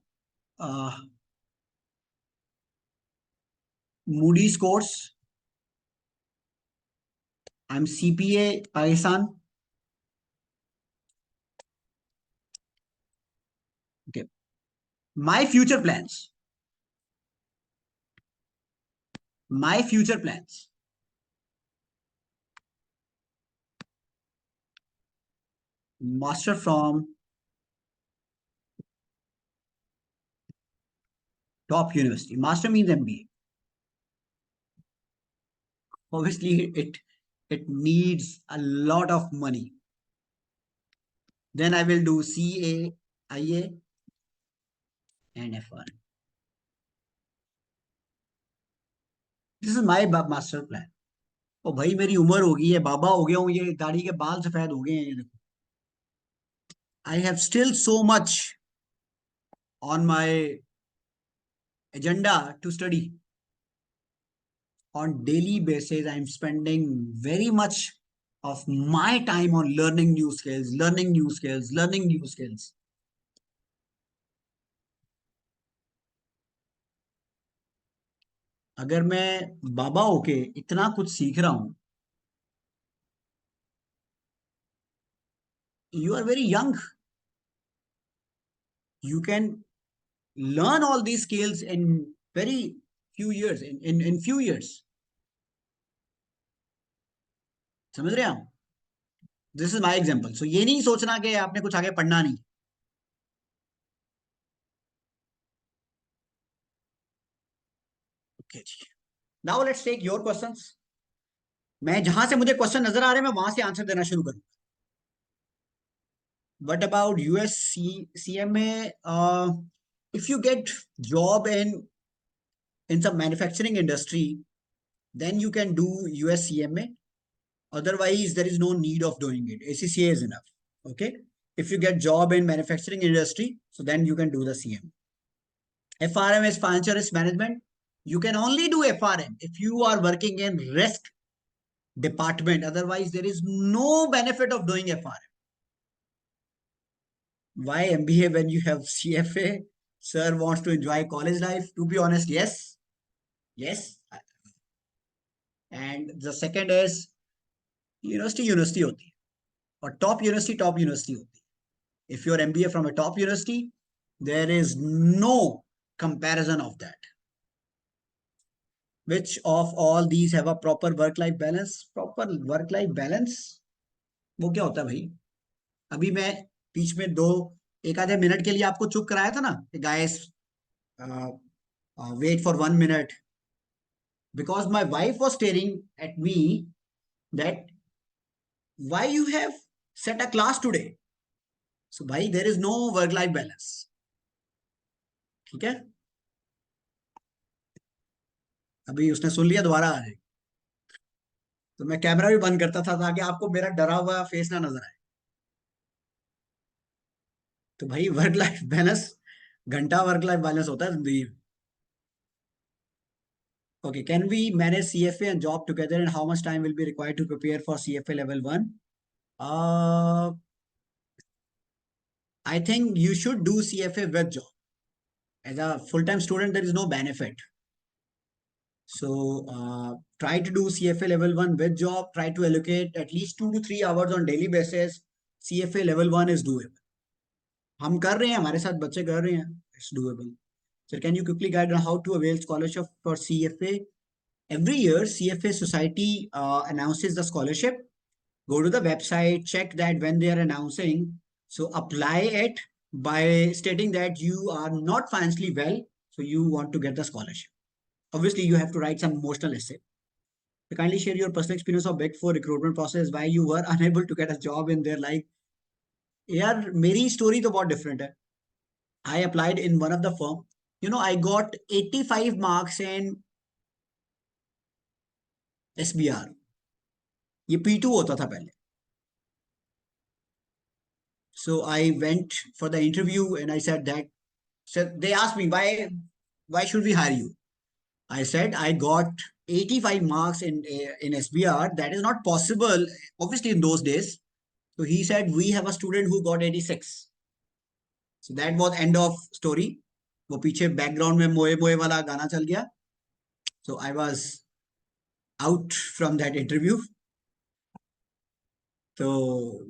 Moody's course. I'm CPA Pakistan. Okay, my future plans. My future plans. master from top university. Master means MBA. Obviously, it needs a lot of money. Then I will do CA, IA, and F1. This is my master plan. ओ भाई मेरी उम्र हो गई है, बाबा हो गया हूँ, ये दाढ़ी के बाल सफेद हो गए हैं, ये देखो. I have still so much on my agenda to study. On daily basis, I'm spending very much of my time on learning new skills, learning new skills, learning new skills. अगर मैं बाबा होके इतना कुछ सीख रहा हूं, you are very young. You can learn all these skills in very few years, in few years. समझ रहे हैं आप? This is my example. So ये नहीं सोचना कि आपने कुछ आगे पढ़ना नहीं. ओके जी. Now let's take your questions. मैं जहां से मुझे क्वेश्चन नजर आ रहे हैं मैं वहां से आंसर देना शुरू करूँ. What about CMA? If you get job in some manufacturing industry, then you can do USCMA. Otherwise, there is no need of doing it. ACCA is enough. Okay. If you get job in manufacturing industry, so then you can do the CMA. FRM is financial risk management. You can only do FRM if you are working in risk department. Otherwise, there is no benefit of doing FRM. Why MBA when you have CFA? Sir wants to enjoy college life. To be honest, yes. Yes. And the second is university होती है. और top university होती है. If you're MBA from a top university, there is no comparison of that. Which of all these have a proper work-life balance? Proper work-life balance वो क्या होता है भाई? अभी मैं बीच में एक आधे मिनट के लिए आपको चुप कराया था ना, guys, wait for 1 minute, because my wife was staring at me that why you have set a class today. So bhai, there is no work life balance. ठीक है. अभी उसने सुन लिया, दोबारा आ जाए. तो मैं कैमरा भी बंद करता था ताकि आपको मेरा डरा हुआ फेस ना नजर आए. तो भाई वर्क लाइफ बैलेंस, घंटा वर्क लाइफ बैलेंस होता है जिंदगी में. Okay, can we manage CFA and job together, and how much time will be required to prepare for CFA level 1? Uh, I think you should do CFA with job. As a full-time student, there is no benefit. So try to do CFA level 1 with job. Try to allocate at least 2 to 3 hours on daily basis. CFA level 1 is doable. हम कर रहे हैं, हमारे साथ बच्चे कर रहे हैं. It's doable. Sir, can you quickly guide on how to avail scholarship for CFA? Every year, CFA Society announces the scholarship. Go to the website, check that when they are announcing. So apply it by stating that you are not financially well, so you want to get the scholarship. Obviously, you have to write some emotional essay. So kindly share your personal experience of Big Four recruitment process, why you were unable to get a job in their life. यार मेरी story तो बहुत different है. I applied in one of the firm. I got 85 marks in SBR. ये P2 होता था पहले. So I went for the interview and I said that. So they asked me why should we hire you? I said I got 85 marks in SBR. That is not possible, obviously, in those days. So he said we have a student who got 86. So that was end of story. वो पीछे background में मोए मोए वाला गाना चल गया. So I was out from that interview. So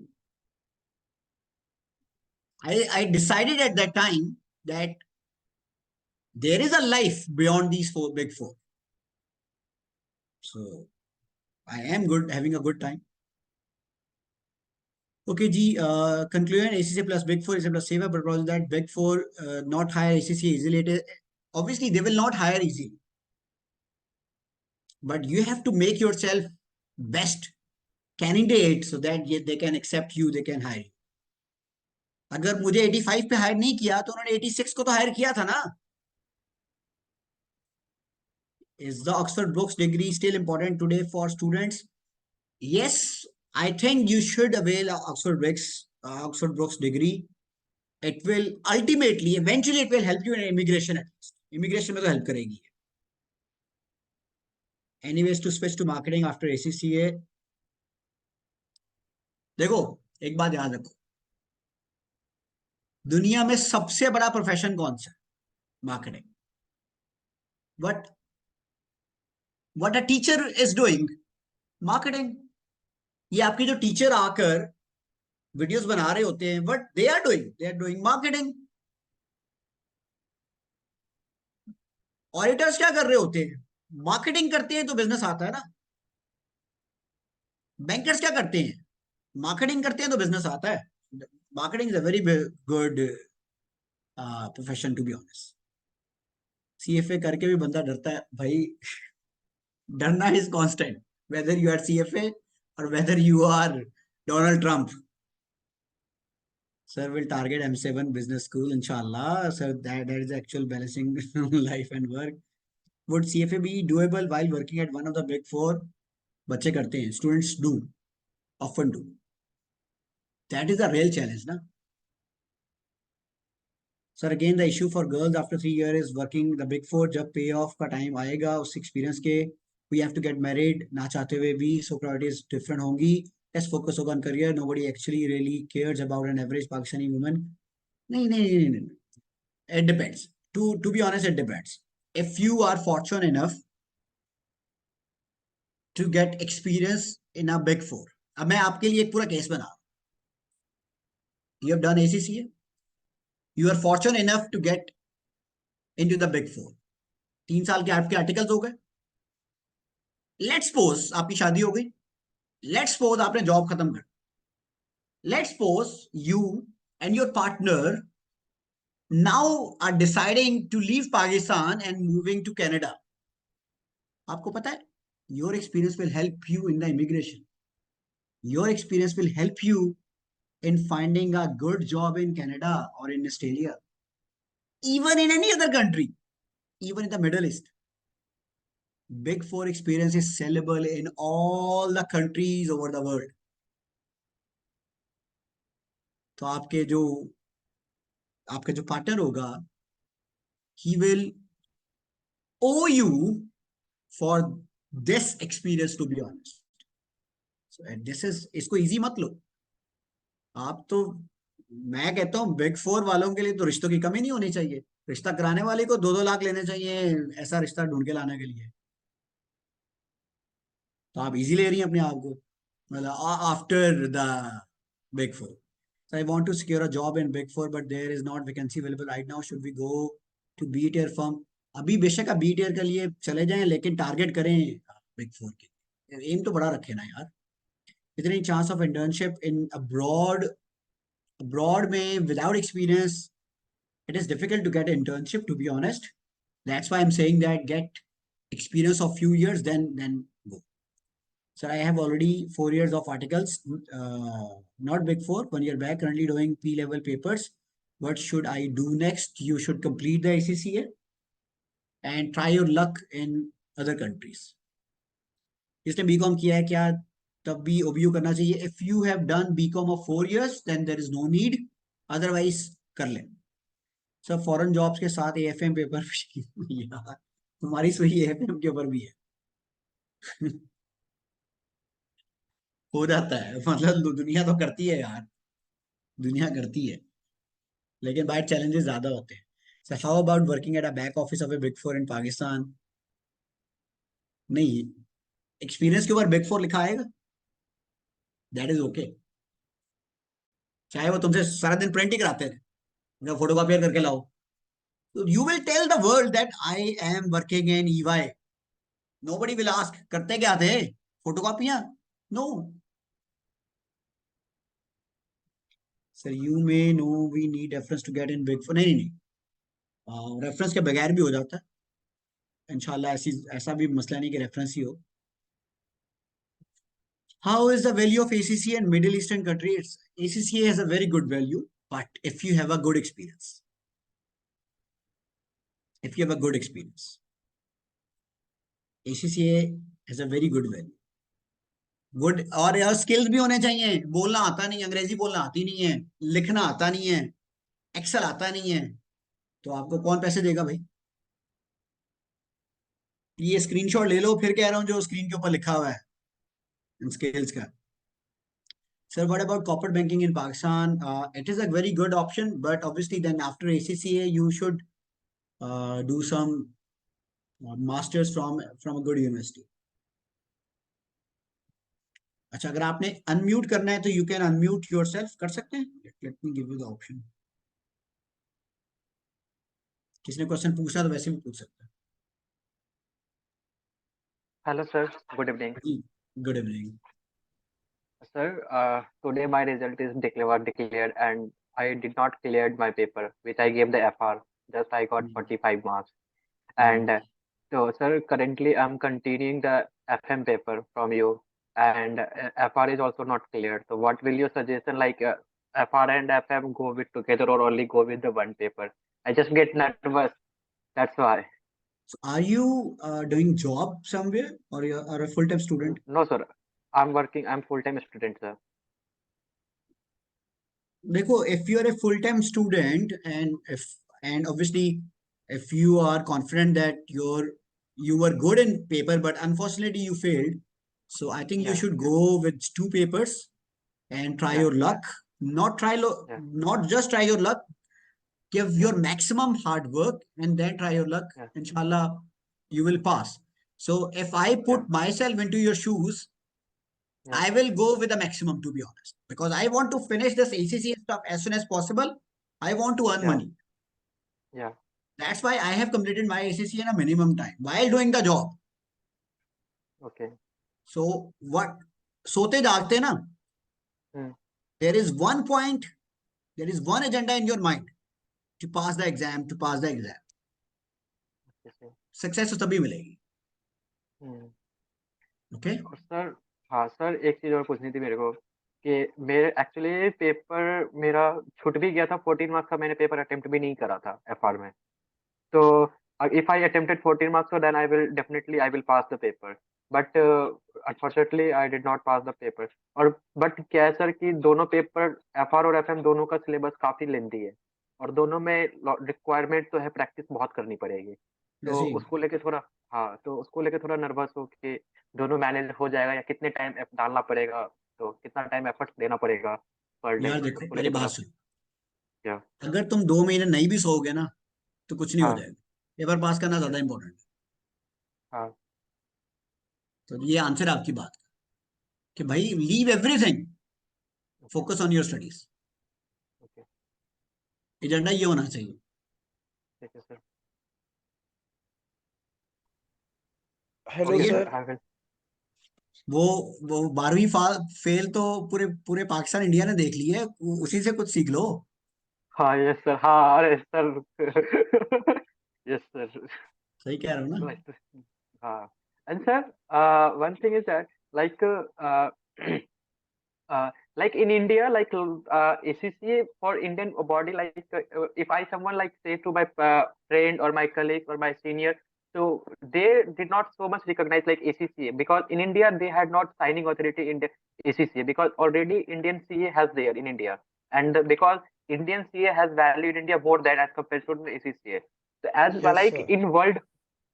I decided at that time that there is a life beyond these big four. So I am good, having a good time. Okay जी, conclusion ACCA plus Big Four is a plus safer, but because that Big Four not hire ACCA easily. Obviously, they will not hire easily, but you have to make yourself best candidate so that they can accept you, they can hire you. अगर मुझे 85 पे higher नहीं किया तो उन्होंने 86 को तो higher किया था ना. Is the Oxford Brooks degree still important today for students? Yes, I think you should avail Oxford Brooks degree. It will ultimately, eventually, it will help you in immigration at least. Immigration में तो help करेगी. Anyways, to switch to marketing after ACCA. देखो, एक बात याद रखो. दुनिया में सबसे बड़ा प्रोफेशन कौन सा है? Marketing. What a teacher is doing? Marketing. ये आपकी जो टीचर आकर वीडियोस बना रहे होते हैं, what they are doing? They are doing marketing. Auditors क्या कर रहे होते हैं? मार्केटिंग करते हैं तो बिजनेस आता है ना. बैंकर्स क्या करते हैं? मार्केटिंग करते हैं तो बिजनेस आता है. Marketing is a very good profession to be honest. CFA करके भी बंदा डरता है भाई. डरना is constant, whether you are CFA और whether you are Donald Trump. Sir will target M7 business school, inshallah. Sir, that is actual balancing life and work. Would CFA be doable while working at one of the big four? बच्चे करते हैं, students do, often do. That is the real challenge, na? Sir, again, the issue for girls after 3 years is working the big four. जब pay off का time आएगा उस experience के, we have to get married. ना चाहते हुए भी, so priorities different होंगी. Let's focus on career. Nobody actually really cares about an average Pakistani woman. नहीं नहीं नहीं नहीं. It depends. To be honest, it depends. If you are fortunate enough to get experience in a big four. अब मैं आपके लिए एक पूरा केस बना. You have done ACCA. You are fortunate enough to get into the big four. 3 साल के आपके आर्टिकल्स हो गए. लेट्स सपोज आपकी शादी हो गई. लेट्स सपोज आपने जॉब खत्म कर. Let's suppose you and your partner now are deciding to leave Pakistan and moving to Canada. आपको पता है, your experience will help you in the immigration. Your experience will help you in finding a good job in Canada or in Australia, even in any other country, even in the Middle East. Big Four experience is sellable in all the countries over the world. तो आपका जो partner होगा, he will owe you for this experience, to be honest. So this is, इसको easy मत लो. आप तो, मैं कहता हूँ बिग फोर वालों के लिए तो रिश्तों की कमी नहीं होनी चाहिए. रिश्ता कराने वाले को 2-2 लाख लेने चाहिए ऐसा रिश्ता ढूंढ के लाने के लिए. तो आप इजी ले रही हैं अपने आप को, मतलब after the big four. So I want to secure a job in Big Four, but there is not vacancy available right now. Should we go to B tier firm? अभी बेशक आप B tier के लिए चले जाएं, लेकिन target करें big four के. एम तो बड़ा रखे ना यार. इतनी chance of internship in abroad में without experience, it is difficult to get an internship, to be honest. That's why I'm saying that get experience of few years, then go. Sir, I have already 4 years of articles, not big four, 1 year back, currently doing P-level papers. What should I do next? You should complete the ACCA and try your luck in other countries. जिसने BCom किया है क्या, तब भी OBU करना चाहिए. If you have done BCom of 4 years, then there is no need. Otherwise, कर लें. सब फॉरेन जॉब्स के साथ AFM पेपर भी यार, तुम्हारी सुई AFM के ऊपर भी है. हो जाता है, मतलब दुनिया तो करती है यार, दुनिया करती है, लेकिन बाहर चैलेंजेस ज्यादा होते हैं. So how about working at a back office of a big four in Pakistan? नहीं, एक्सपीरियंस के ऊपर बिग फोर लिखा आएगा, दैट इज ओके. चाहे वो तुमसे सारा दिन प्रिंट ही कराते हैं, फोटो कॉपियर करके लाओ. You will tell the world that I am working in EY. Nobody will ask करते क्या थे, फोटोकॉपियां? No. Sir you may know we need reference to get in big four, नहीं नहीं, रेफरेंस के बगैर भी हो जाता है इंशाल्लाह, ऐसा भी मसला नहीं कि रेफरेंस ही हो. How is the value of ACCA in Middle Eastern countries? ACCA has a very good value, but if you have a good experience, if you have a good experience, ACCA has a very good value. Good, और यार skills भी होने चाहिए. बोलना आता नहीं, अंग्रेजी बोलना आती नहीं है, लिखना आता नहीं है, एक्सेल आता नहीं है, तो आपको कौन पैसे देगा भाई? ये स्क्रीनशॉट ले लो, फिर कह रहा हूँ जो स्क्रीन के ऊपर लिखा हुआ है स्किल्स का. Sir, what about corporate banking in Pakistan? It is a very good option, but obviously then after ACCA, you should do some masters from a good university. अच्छा, अगर आपने अनम्यूट करना है तो यू कैन अनम्यूट योरसेल्फ, कर सकते हैं. Let me give you the option. किसने क्वेश्चन पूछा तो वैसे भी पूछ सकता है. Hello, sir. Good evening. जी, good evening. Sir, today my result is declared and I did not cleared my paper, which I gave the FR. Just I got 45 marks. And so, sir, currently I'm continuing the FM paper from you, and FR is also not cleared. So, what will you suggestion like FR and FM go with together or only go with the one paper? I just get nervous. That's why. So are you doing job somewhere, or you are a full-time student? No, sir. I'm working. I'm full-time student, sir. देखो, if you are a full-time student, and obviously if you are confident that you were good in paper but unfortunately you failed, so I think you Yeah. should go with two papers and try Yeah. your luck. Yeah. Not just try your luck, give Yeah. your maximum hard work and then try your luck. Yeah. Inshallah, you will pass. So if I Yeah. put myself into your shoes, Yeah. I will go with the maximum, to be honest, because I want to finish this ACCA stuff as soon as possible. I want to earn Yeah. money. Yeah. That's why I have completed my ACCA in a minimum time while doing the job. Okay. So what? सोते जागते ना, Hmm. there is one point, there is one agenda in your mind to pass the exam, to pass the exam. Yes, sir. Success तो तभी मिलेगी. Hmm. Okay? और sir, हाँ sir, एक चीज और पूछनी थी मेरे को कि मेरे एक्चुअली पेपर मेरा छूट भी गया था। 14 मार्क्स का मैंने पेपर अटेम्प्ट भी नहीं करा था FR में। तो if I attempted 14 marks, so then I will definitely I will pass the paper. But unfortunately I did not pass the paper. और बट क्या है सर कि दोनों पेपर FR और FM दोनों का सिलेबस काफी लेंथी है और दोनों में रिक्वायरमेंट तो है, प्रैक्टिस बहुत करनी पड़ेगी। तो वैसे ही. उसको लेके थोड़ा, हाँ, तो उसको लेके थोड़ा नर्वस हो कि दोनों मैनेज हो जाएगा या कितने टाइम डालना पड़ेगा, तो कितना टाइम एफर्ट देना पड़ेगा पर डे, यार देखो, उसको मेरी लेके बात थोड़ा। सुन. क्या? अगर तुम 2 महीने नहीं भी सोओगे ना तो कुछ नहीं हो हाँ। जाएगा. पेपर पास करना Okay. ज्यादा इंपॉर्टेंट है. हाँ। तो ये आंसर आपकी बात का कि भाई leave everything, okay. Focus on your studies. Okay. Agenda ये होना चाहिए. ठीक है सर। और हेलो ओके ये सर, सर। I will. वो वो 12वीं फेल तो पूरे पूरे पाकिस्तान इंडिया ने देख ली है, उसी से कुछ सीख लो. हाँ, यस सर, हाँ, अरे सर। Yes sir. सही कह रहा हूँ ना. लाइक, हाँ, and sir, one thing is that like like in India, like ACCA for Indian body, like if I someone like say to my friend or my colleague or my senior, so they did not so much recognize like ACCA because in India they had not signing authority in the ACCA because already Indian CA has there in India, and because Indian CA has value in India more than as compared to the ACCA. So as yes like sir. in world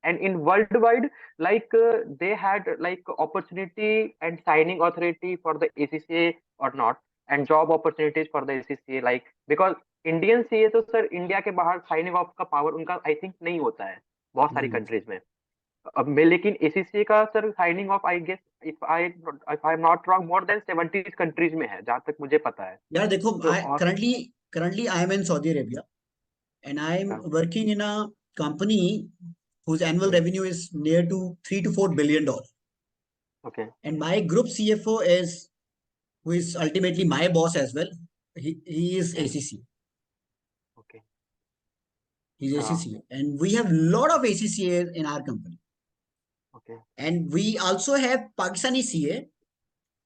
and in worldwide, like they had like opportunity and signing authority for the ACCA or not, and job opportunities for the ACCA, like because Indian CA तो sir India के बाहर signing off का power उनका I think नहीं होता है बहुत सारी कंट्रीज में। अब मैं लेकिन एसीसीए का sir signing off I guess if I am not wrong more than 70 countries में है जहां तक मुझे पता है। यार देखो, तो आई और currently I am in Saudi Arabia, and I am क्या? working in a company whose annual hmm. revenue is near to $3 to $4 billion, okay. and my group CFO is, who is ultimately my boss as well. he is Okay. ACCA. Okay. He's Uh, ACCA, and we have lot of ACCA in our company. okay. And we also have Pakistani CA,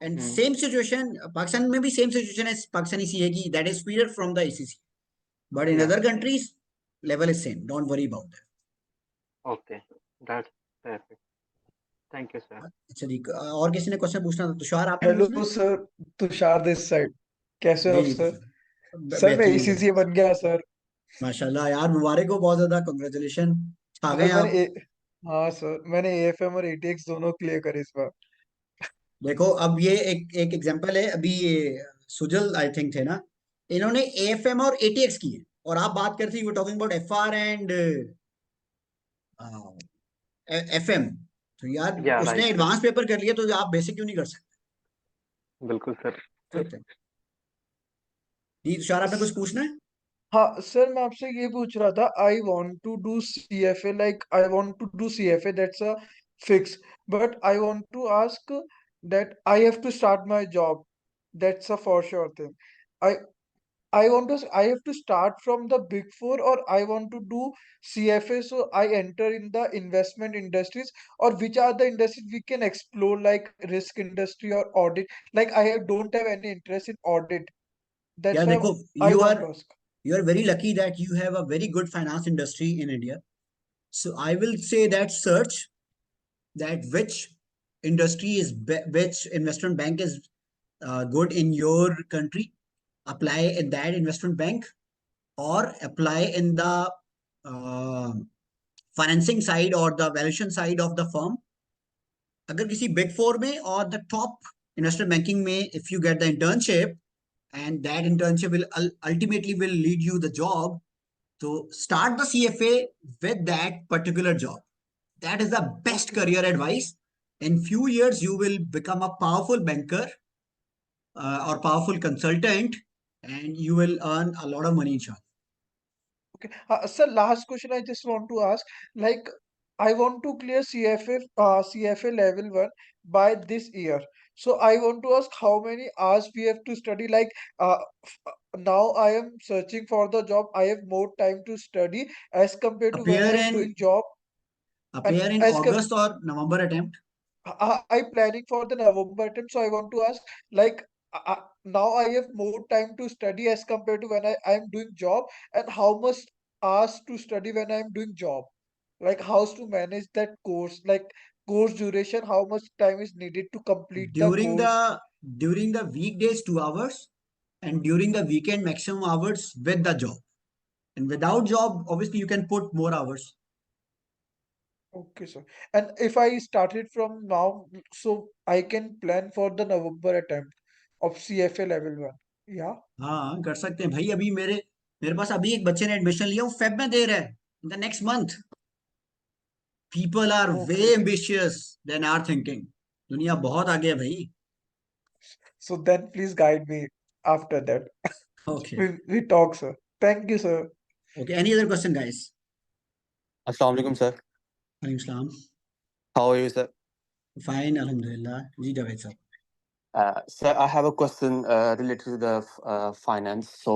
and Hmm. same situation. Pakistan may be same situation as Pakistani CA ki, that is feeder from the ACCA. But in Yeah. other countries, level is same. Don't worry about that. Okay. That's perfect. Thank you, sir. अच्छा जी, और किसी ने question पूछना था? तुषार आपने hello पूछना है? Sir, Tushar this side. कैसे हो जी आप जी सर? तुषार, सर मैं बेहतरीन एसीसी बेहतरीन। बन गया सर। माशाल्लाह यार, मुबारक हो, बहुत ज्यादा कांग्रेचुलेशन। आ गए सर मैंने आप। हाँ सर, मैंने एएफएम और एटीएक्स दोनों क्लियर करे इस बार। देखो अब ये एक एक एग्जांपल है, अभी ये सुजल आई थिंक थे ना, इन्होंने एएफएम और एटीएक्स किए, और आप बात करते you talking about FR and FM. तो यार Yeah, right, उसने sir. एडवांस पेपर कर लिया, तो आप बेसिक क्यों नहीं कर बिल्कुल सर। सकते? जी तुषार, आपने कुछ पूछना है? हाँ सर, मैं आपसे ये पूछ रहा था, I want to do CFA, like I want to do CFA, that's a fix, but I want to ask that I have to start my job, that's a for sure thing. I I have to start from the big four, or I want to do CFA, so I enter in the investment industries, or which are the industries we can explore, like risk industry or audit. Like don't have any interest in audit. यार That's why देखो, I you want are to ask. You are very lucky that you have a very good finance industry in India. So I will say that search that which industry is which investment bank is good in your country. Apply in that investment bank, or apply in the uh, financing side or the valuation side of the firm. अगर किसी big four में और the top investment banking में if you get the internship, and that internship will ultimately will lead you the job, so start the CFA with that particular job. That is the best Okay, career advice. In few years, you will become a powerful banker or powerful consultant, and you will earn a lot of money, inshallah. okay. Sir, last question I just want to ask, like, I want to clear CFA level 1 by this year. So I want to ask how many hours we have to study. Like, now I am searching for the job. I have more time to study as compared to when Appear I am in doing job. And appear in as com August or November attempt. I planning for the November attempt. So I want to ask, like, now I have more time to study as compared to when I am doing job, and how much hours to study when I am doing job. Like, how to manage that course, like course duration, how much time is needed to complete the During course. the during the weekdays 2 hours, and during the weekend maximum hours with the job. And without job, obviously you can put more hours. Okay, sir. And if I started from now, so I can plan for the November attempt of CFA level 1. Yeah. हाँ कर सकते हैं भाई. अभी मेरे मेरे पास अभी एक बच्चे ने एडमिशन लिया, वो फेब में दे रहा है, in the next month. People are Okay. way ambitious than our thinking. दुनिया बहुत आगे है भाई. So then please guide me after that. Okay. We talk, sir. Thank you, sir. Okay. Any other question, guys? Assalamu alaikum, sir. Alaikum salam. How are you, sir? Fine, alhamdulillah. जी जावेद साहब. Sir, I have a question related to the finance. So,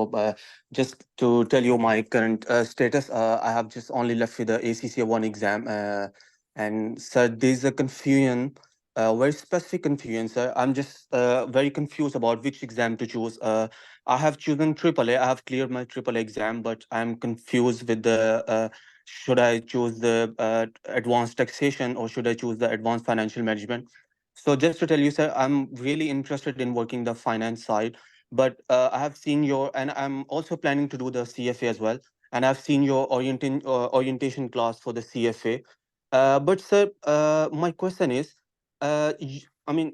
just to tell you my current status, I have just only left with the ACCA one exam, and sir, there's a confusion, very specific confusion, sir. I'm just very confused about which exam to choose. I have chosen AAA. I have cleared my AAA exam, but I'm confused with the should I choose the advanced taxation or should I choose the advanced financial management? So just to tell you, sir, I'm really interested in working the finance side, but I have seen your, and I'm also planning to do the CFA as well. And I've seen your orientation class for the CFA. But sir, my question is, I mean,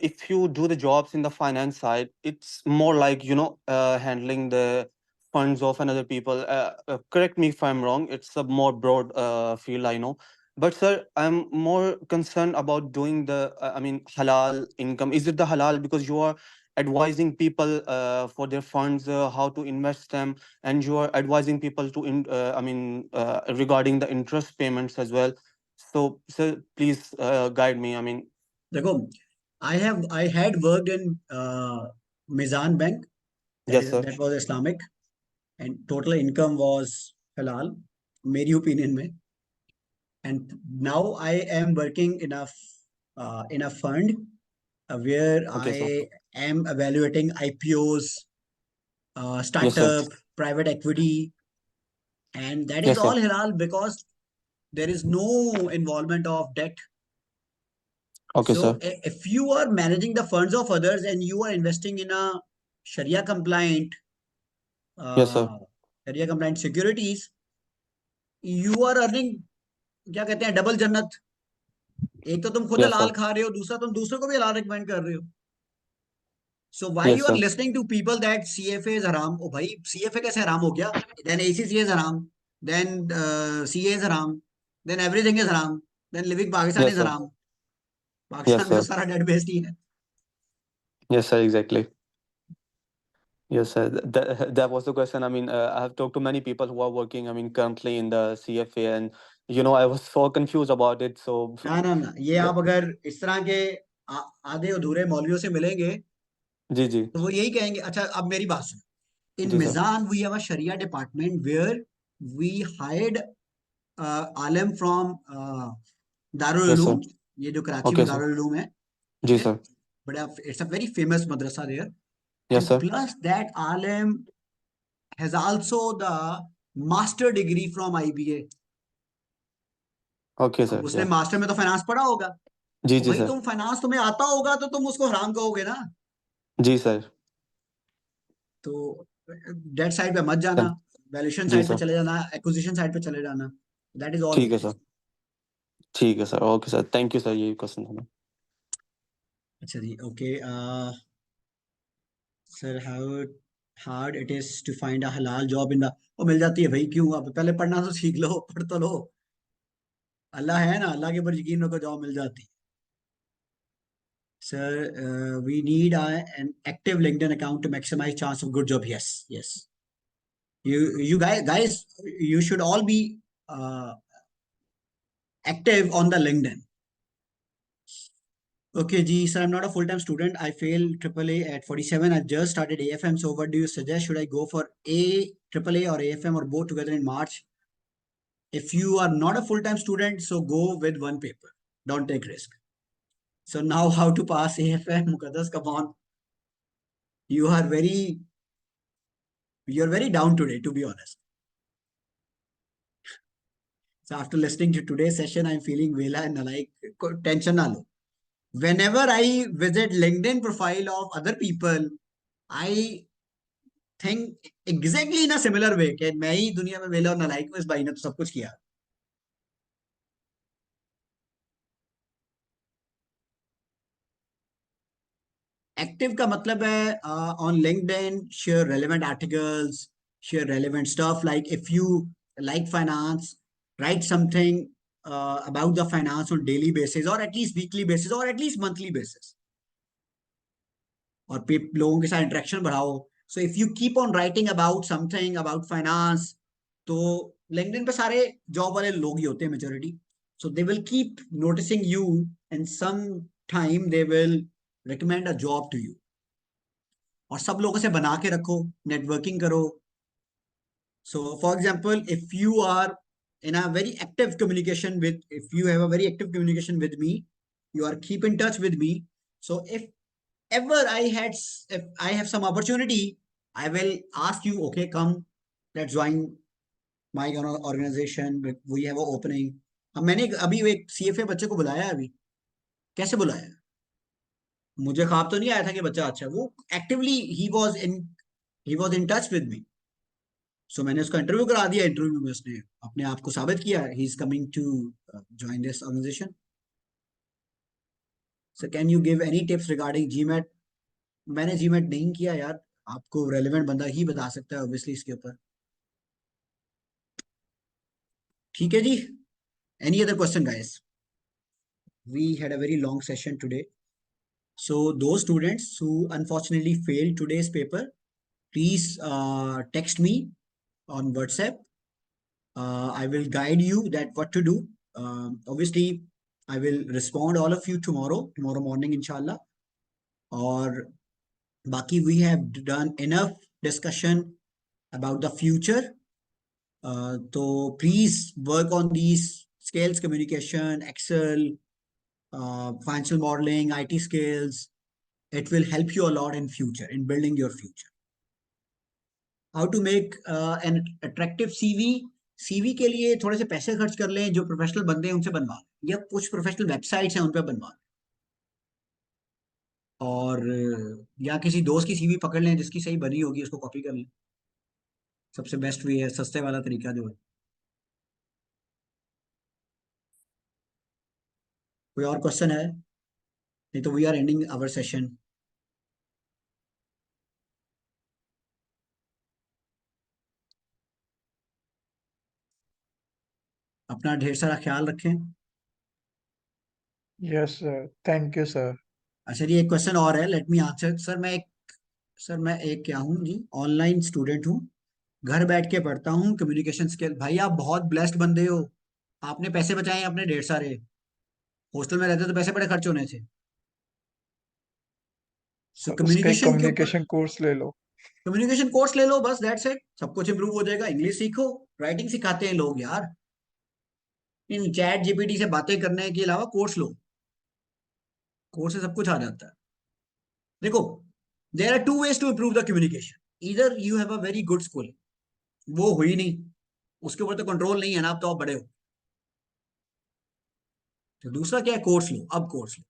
if you do the jobs in the finance side, it's more like, handling the funds of another people. Correct me if I'm wrong. It's a more broad field, I know. But sir, I'm more concerned about doing the, halal income. Is it the halal because you are advising people for their funds, how to invest them, and you are advising people to, regarding the interest payments as well. So, sir, please guide me. देखो, I had worked in Mizan Bank, Yes, sir. that was Islamic, and total income was halal, मेरी opinion में. And now I am working in a fund where Okay, sir. I am evaluating IPOs, Yes, sir. startup, private equity, and that is Yes, sir. all halal because there is no involvement of debt. Okay, So sir. if you are managing the funds of others and you are investing in a Sharia compliant, Yes, sir. uh, Sharia compliant securities, you are earning, क्या कहते हैं, double जन्नत. एक तो तुम खुद Yes, हलाल sir. खा रहे हो, दूसरा तुम दूसरों को भी हलाल रिकमेंड कर रहे हो. So why Yes, you are sir. listening to people that CFA is haram? Oh भाई, CFA कैसे हराम हो गया? Then ACCA is haram. Then CA is haram. Then everything is haram. Then living Pakistan Yes, is sir. haram. Yes, Pakistan में तो sir. सारा date based ही है. Yes, sir. Exactly. Yes, sir. That was the question. I mean, I have talked to many people who are working, I mean, currently in the CFA, and I was so confused about it. So, ना ना ना, ये the, आप अगर इस तरह के आधे अधूरे मौलवियों से मिलेंगे जी जी तो वो यही कहेंगे. अच्छा, अब मेरी बात सुन. In जी sir. Mizan, we have a Sharia department where we hired alim from Darul Yes, Uloom, sir. ये जो कराची में Okay, sir. Darul Uloom है, ठीक जी है. Sir. But it's a very famous madrasa there. Yes, And sir. plus that alim has also the master degree from IBA. Okay, अब sir. उसने Yeah. Master में तो फाइनेंस पढ़ा होगा. जी तो जी भाई सर. तुम फाइनेंस तुम्हें आता होगा तो तुम उसको हराम कहोगे ना. जी सर. तो डेट साइड पे मत जाना, Done. वैल्यूएशन जी साइड पे सर. चले जाना, एक्विजिशन साइड पे चले जाना. दैट इज ऑल ठीक है इट सर. इज. ठीक है sir. Okay sir. Thank you sir. यही क्वेश्चन था. अच्छा जी, okay. Sir, how hard it is to find a halal job in the. वो मिल जाती है भाई, क्यों? अब पहले पढ़ना तो सीख लो, पढ़ तो लो. अल्लाह है ना, अल्लाह के ऊपर यकीन रखो, जॉब मिल जाती है. Sir, we need an active LinkedIn account to maximize chance of good job. Yes, yes. You guys, you should all be active on the LinkedIn. Okay, G, sir, I'm not a full-time student. I failed AAA at 47. I've just started AFM. So what do you suggest? Should I go for AAA or AFM or both together in March? If you are not a full-time student, so go with one paper. Don't take risk. So now how to pass AFM? Mukaddas, come on. You are you're very down today, to be honest. So after listening to today's session, I'm feeling vela and like tension na lo. Whenever I visit LinkedIn profile of other people, I think exactly in a similar way कि मैं ही दुनिया में वेला और नालायक हूँ, इस भाई ने तो सब कुछ किया. एक्टिव का मतलब है on LinkedIn, share relevant articles, share relevant stuff. Like if you like finance, write something about the finance on daily basis or at least weekly basis or at least monthly basis. और लोगों के साथ interaction बढ़ाओ. So if you keep on writing about something about finance, तो LinkedIn पे सारे job वाले लोग ही होते हैं majority. So they will keep noticing you and some time they will recommend a job to you. और सब लोगों से बना के रखो, नेटवर्किंग करो. So, for example, if you are in a very active communication with, if you have a very active communication with me, you are keep in touch with me. So, if ever if I have some opportunity, I will ask you, okay, come, let's join my organization. We have an opening. अब मैंने अभी एक CFA बच्चे को बुलाया है. अभी कैसे बुलाया? मुझे ख्वाब तो नहीं आया था कि बच्चा अच्छा है. वो actively he was in touch with me. सो मैंने उसका इंटरव्यू करा दिया. इंटरव्यू में उसने अपने आप को साबित किया. He is coming to join this organisation. So can you give any tips regarding GMAT? मैंने जीमेट नहीं किया यार. आपको रेलेवेंट बंदा ही बता सकता है ऑब्वियसली इसके ऊपर. ठीक है जी. Any other question guys? We had a very long session today. So those students who unfortunately failed today's paper, please text me on WhatsApp. I will guide you that what to do. Obviously, I will respond all of you tomorrow morning, inshallah. Or Baki, we have done enough discussion about the future. So please work on these skills: communication, Excel, financial modeling, IT skills. It will help you a lot in future, in building your future. How to make an attractive CV? CV के लिए थोड़े से पैसे खर्च कर लें, जो professional बंदे हैं उनसे बनवा लें, या कुछ प्रोफेशनल वेबसाइट्स हैं उन पर बनवा लें, और या किसी दोस्त की सीवी पकड़ लें जिसकी सही बनी होगी, उसको कॉपी कर लें। सबसे बेस्ट वे है, सस्ते वाला तरीका जो है। कोई और क्वेश्चन है? नहीं तो we are ending our session. अपना ढेर सारा ख्याल रखें। Yes, sir. Thank you, sir. अच्छा जी, एक क्वेश्चन और है, लेट मी आंसर। सर मैं एक क्या हूँ जी, ऑनलाइन स्टूडेंट हूँ, घर बैठ के पढ़ता हूँ, कम्युनिकेशन स्किल। भाई आप बहुत ब्लेस्ड बंदे हो, आपने पैसे बचाए हैं अपने ढेर सारे। हॉस्टल में रहते तो पैसे बड़े खर्च होने थे। तो उसका एक कम्युनिकेशन के ऊपर कम्युनिकेशन कोर्स ले लो। कम्युनिकेशन कोर्स ले लो, बस दैट्स इट, सब कुछ इंप्रूव हो जाएगा। इंग्लिश सीखो, राइटिंग सिखाते हैं लोग यार। इन चैट जीपीटी से बातें करने के अलावा कोर्स लो, कोर्स से सब कुछ आ जाता है। देखो, there are two ways to improve the communication. इधर you have a very good school, वो हुई नहीं, उसके ऊपर तो कंट्रोल नहीं है ना, आप तो आप बड़े हो। तो दूसरा क्या है, कोर्स लो। अब कोर्स लो,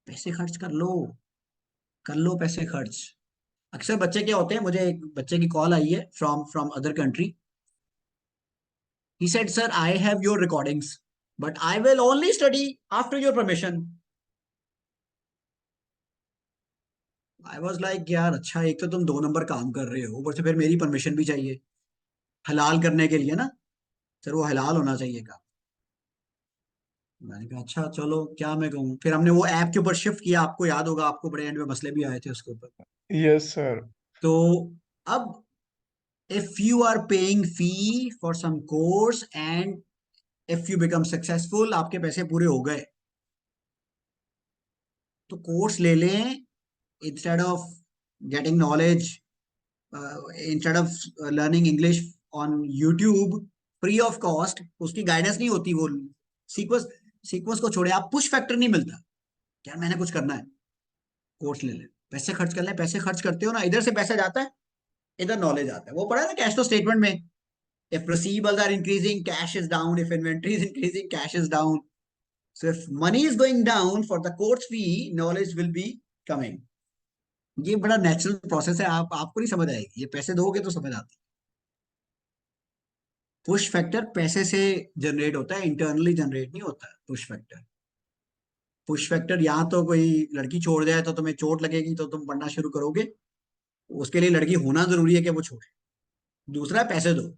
पैसे खर्च कर लो पैसे खर्च। अक्सर बच्चे क्या होते हैं, मुझे एक बच्चे की कॉल आई है from from other country. He said, sir I have your recordings but I will only study after your permission. I was like, यार अच्छा, एक तो तुम 2 नंबर काम कर रहे हो, ऊपर से फिर मेरी परमिशन भी चाहिए हलाल करने के लिए ना। सर वो हलाल होना चाहिए का। मैंने कहा अच्छा चलो, क्या मैं कहूँ। फिर हमने वो ऐप के ऊपर शिफ्ट किया, आपको याद होगा, आपको बड़े एंड में मसले भी आए थे उसके ऊपर। Yes sir. तो अब if you are paying fee for some course and if you become successful, आपके पैसे पूरे हो गए, तो कोर्स ले लें। Instead of getting knowledge, instead of learning English on YouTube free of cost, उसकी गाइडेंस नहीं होती, वो सीक्वेंस सीक्वेंस को छोड़े, आप पुश फैक्टर नहीं मिलता। यार मैंने कुछ करना है, कोर्स ले ले, पैसे खर्च कर ले। पैसे खर्च करते हो ना, इधर से पैसा जाता है, इधर नॉलेज आता है। वो पढ़ा है ना कैश फ्लो स्टेटमेंट में, if receivables are increasing, cash is down. If inventory is increasing, cash is down. So if money is going down for the course fee, knowledge will be coming. ये बड़ा natural process है, आपको नहीं समझ आएगी, ये पैसे दोगे तो समझ आती है। पुश फैक्टर पैसे से जनरेट होता है, इंटरनली जनरेट नहीं होता है पुश फैक्टर। पुश फैक्टर, यहाँ तो कोई लड़की छोड़ जाए तो तुम्हें चोट लगेगी तो तुम पढ़ना शुरू करोगे, उसके लिए लड़की होना जरूरी है कि वो छोड़े। दूसरा, पैसे दो।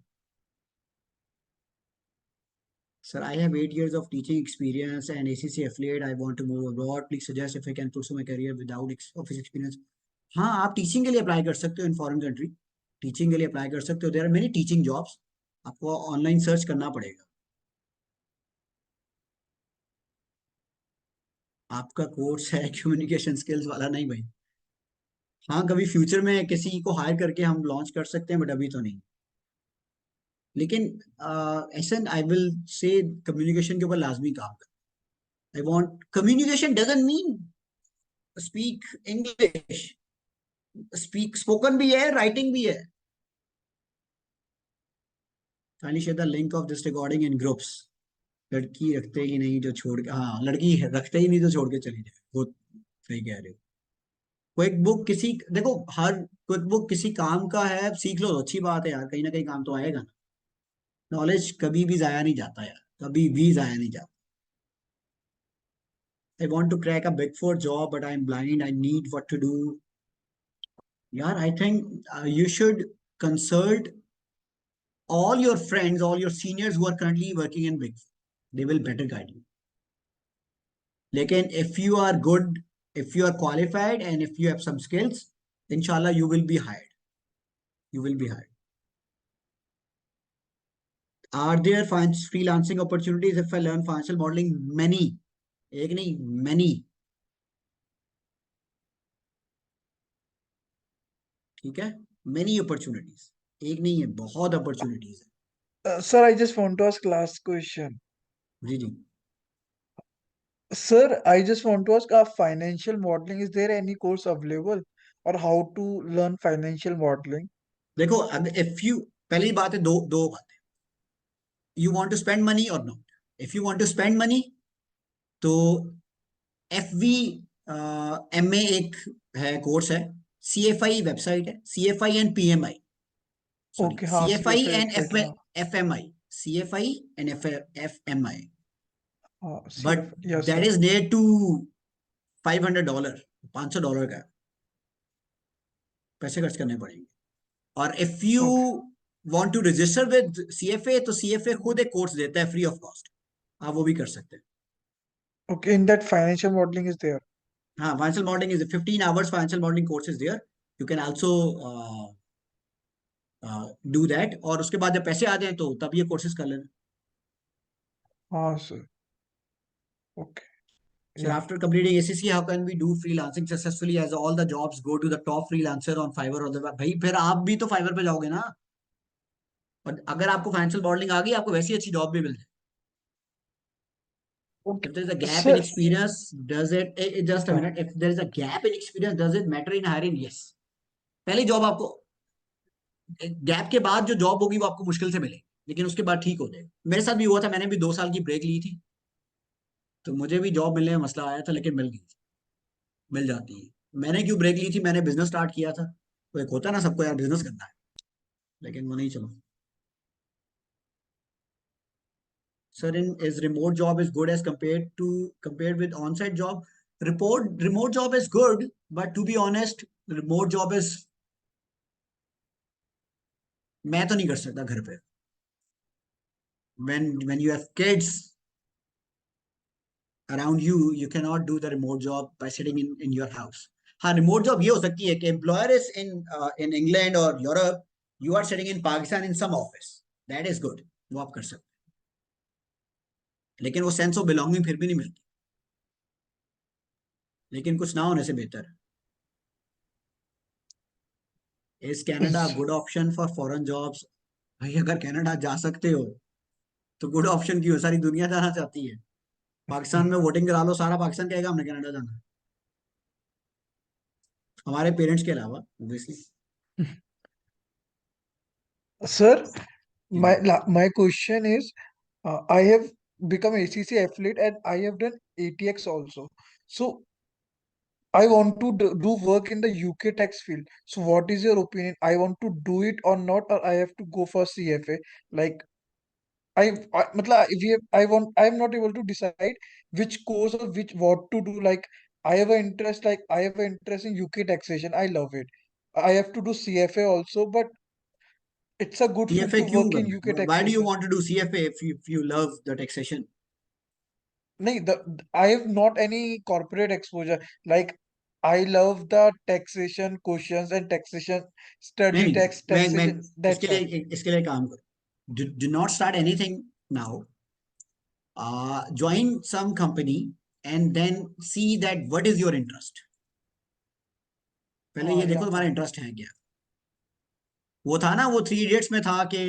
Sir, I have 8 years of teaching experience and ACC affiliate. I want to move abroad. Please suggest if I can pursue my career without office experience. हाँ, आप टीचिंग के लिए अप्लाई कर सकते हो इन फॉरेन कंट्री। टीचिंग के लिए apply कर सकते हो, there are many teaching jobs. आपको ऑनलाइन सर्च करना पड़ेगा। आपका कोर्स है कम्युनिकेशन स्किल्स वाला, नहीं भाई। हाँ, कभी फ्यूचर में किसी को हायर करके हम लॉन्च कर सकते हैं, बट अभी तो नहीं। लेकिन ऐसा आई विल से कम्युनिकेशन के ऊपर लाजमी काम कर। I want communication doesn't mean speak English, spoken भी है, राइटिंग भी है। Kindly share the link of this recording in groups. लड़की रखते ही नहीं जो छोड़ के, हाँ लड़की रखते ही नहीं जो छोड़ के चली जाए, वो सही कह रहे हो। क्विक बुक किसी, देखो हर क्विक बुक किसी काम का है, सीख लो तो अच्छी बात है यार, कहीं ना कहीं काम तो आएगा ना। नॉलेज कभी भी जाया नहीं जाता यार, कभी भी जाया नहीं जाता। I want to crack a big four job but I am blind, I need what to do. यार I think you should consult all your friends, all your seniors who are currently working in Big Four. They will better guide you. Lekin if you are good, if you are qualified, and if you have some skills, inshallah you will be hired. You will be hired. Are there freelancing opportunities if I learn financial modeling? Many. एक नहीं, many. ठीक है, many opportunities, एक नहीं है, बहुत opportunities है। Sir, I just want to ask last question. Ji ji. Sir, I just want to ask, financial modeling, is there any course available or how to learn financial modeling? देखो, अब if you, पहली बात है, दो दो बातें, you want to spend money और not. If you want to spend money तो FV MA एक है, कोर्स है, CFI वेबसाइट है, CFI and PMI, sorry Okay, हाँ, CFI CFA एंड website, हाँ, FMI, CFI एंड FMI, हाँ, but CFA, yes, that sir. Is near to $500, $500 का पैसे खर्च करने पड़ेंगे। और if you Okay, want to register with CFA, तो CFA खुद एक कोर्स देता है फ्री ऑफ कॉस्ट, आप वो भी कर सकते हैं। okay, in that financial modeling is there. हाँ, financial modelling is 15 hours financial modelling course is there, you can also do that, और उसके बाद जब पैसे आ जाए तो तब ये कोर्सेज कर लेना। हाँ, sir. Okay, Sir, yeah. after completing ACCA, how can we do freelancing successfully as all the jobs go to the top freelancer on Fiverr or the web? भाई फिर आप भी तो फाइवर पे जाओगे ना, और अगर आपको फाइनेंशियल मॉडलिंग आ गई, आपको वैसी अच्छी जॉब भी मिल जाए। Okay, If there is a gap in sir. experience, does it, just a हाँ, minute, if there is a gap in experience, does it matter in hiring? Yes. पहली जॉब आपको, gap के बाद जो जॉब होगी वो आपको मुश्किल से मिलेगी, लेकिन उसके बाद ठीक हो जाएगा। मेरे साथ भी हुआ था, मैंने भी 2 साल की ब्रेक ली थी, तो मुझे भी जॉब मिलने में मसला आया था, लेकिन मिल गई थी, मिल जाती है। मैंने क्यों ब्रेक ली थी, मैंने बिजनेस स्टार्ट किया था, तो एक होता है ना सबको यार बिजनेस करना है, लेकिन वो नहीं चलो। Sir, in is remote job is good as compared with on site job? Remote job is good, but to be honest, remote job is, मैं तो नहीं कर सकता घर पे, when you have kids around you, you cannot do the remote job by sitting in your house. हाँ, remote job ये हो सकती है कि एम्प्लॉयर इज इन इंग्लैंड और Europe, you are sitting in Pakistan in some office, that is good, वो आप कर सकते हैं, लेकिन वो सेंस ऑफ बिलोंगिंग फिर भी नहीं मिलती, लेकिन कुछ ना होने से बेहतर है। Is Canada Is- good option for foreign jobs? भाई अगर कनाडा जा सकते हो तो गुड ऑप्शन क्यों, सारी दुनिया जाना चाहती है। पाकिस्तान में वोटिंग करा लो, सारा पाकिस्तान कहेगा हमने कनाडा जाना है, हमारे पेरेंट्स के अलावा ऑब्वियसली। Sir, जी जी। my question is, I have become ACC athlete and I have done ATX also. So I want to do work in the UK tax field. So what is your opinion? I want to do it or not, or I have to go for CFA? Like मतलब if you I'm not able to decide which course or which what to do. Like I have an interest in UK taxation. I love it. I have to do CFA also, but it's a good field CFA to क्यों work in UK करना, why do you taxation. want to do CFA if you love the taxation? No, I have not any corporate exposure. Like I love the taxation questions and taxation नहीं study नहीं, tax मैं taxation. इसके That's all. लिए इसके लिए काम करो, do not start anything now, join some company and then see that what is your interest, पहले ये देखो Yeah, तुम्हारा इंटरेस्ट है क्या। वो था ना, वो 3 इडियट्स में था कि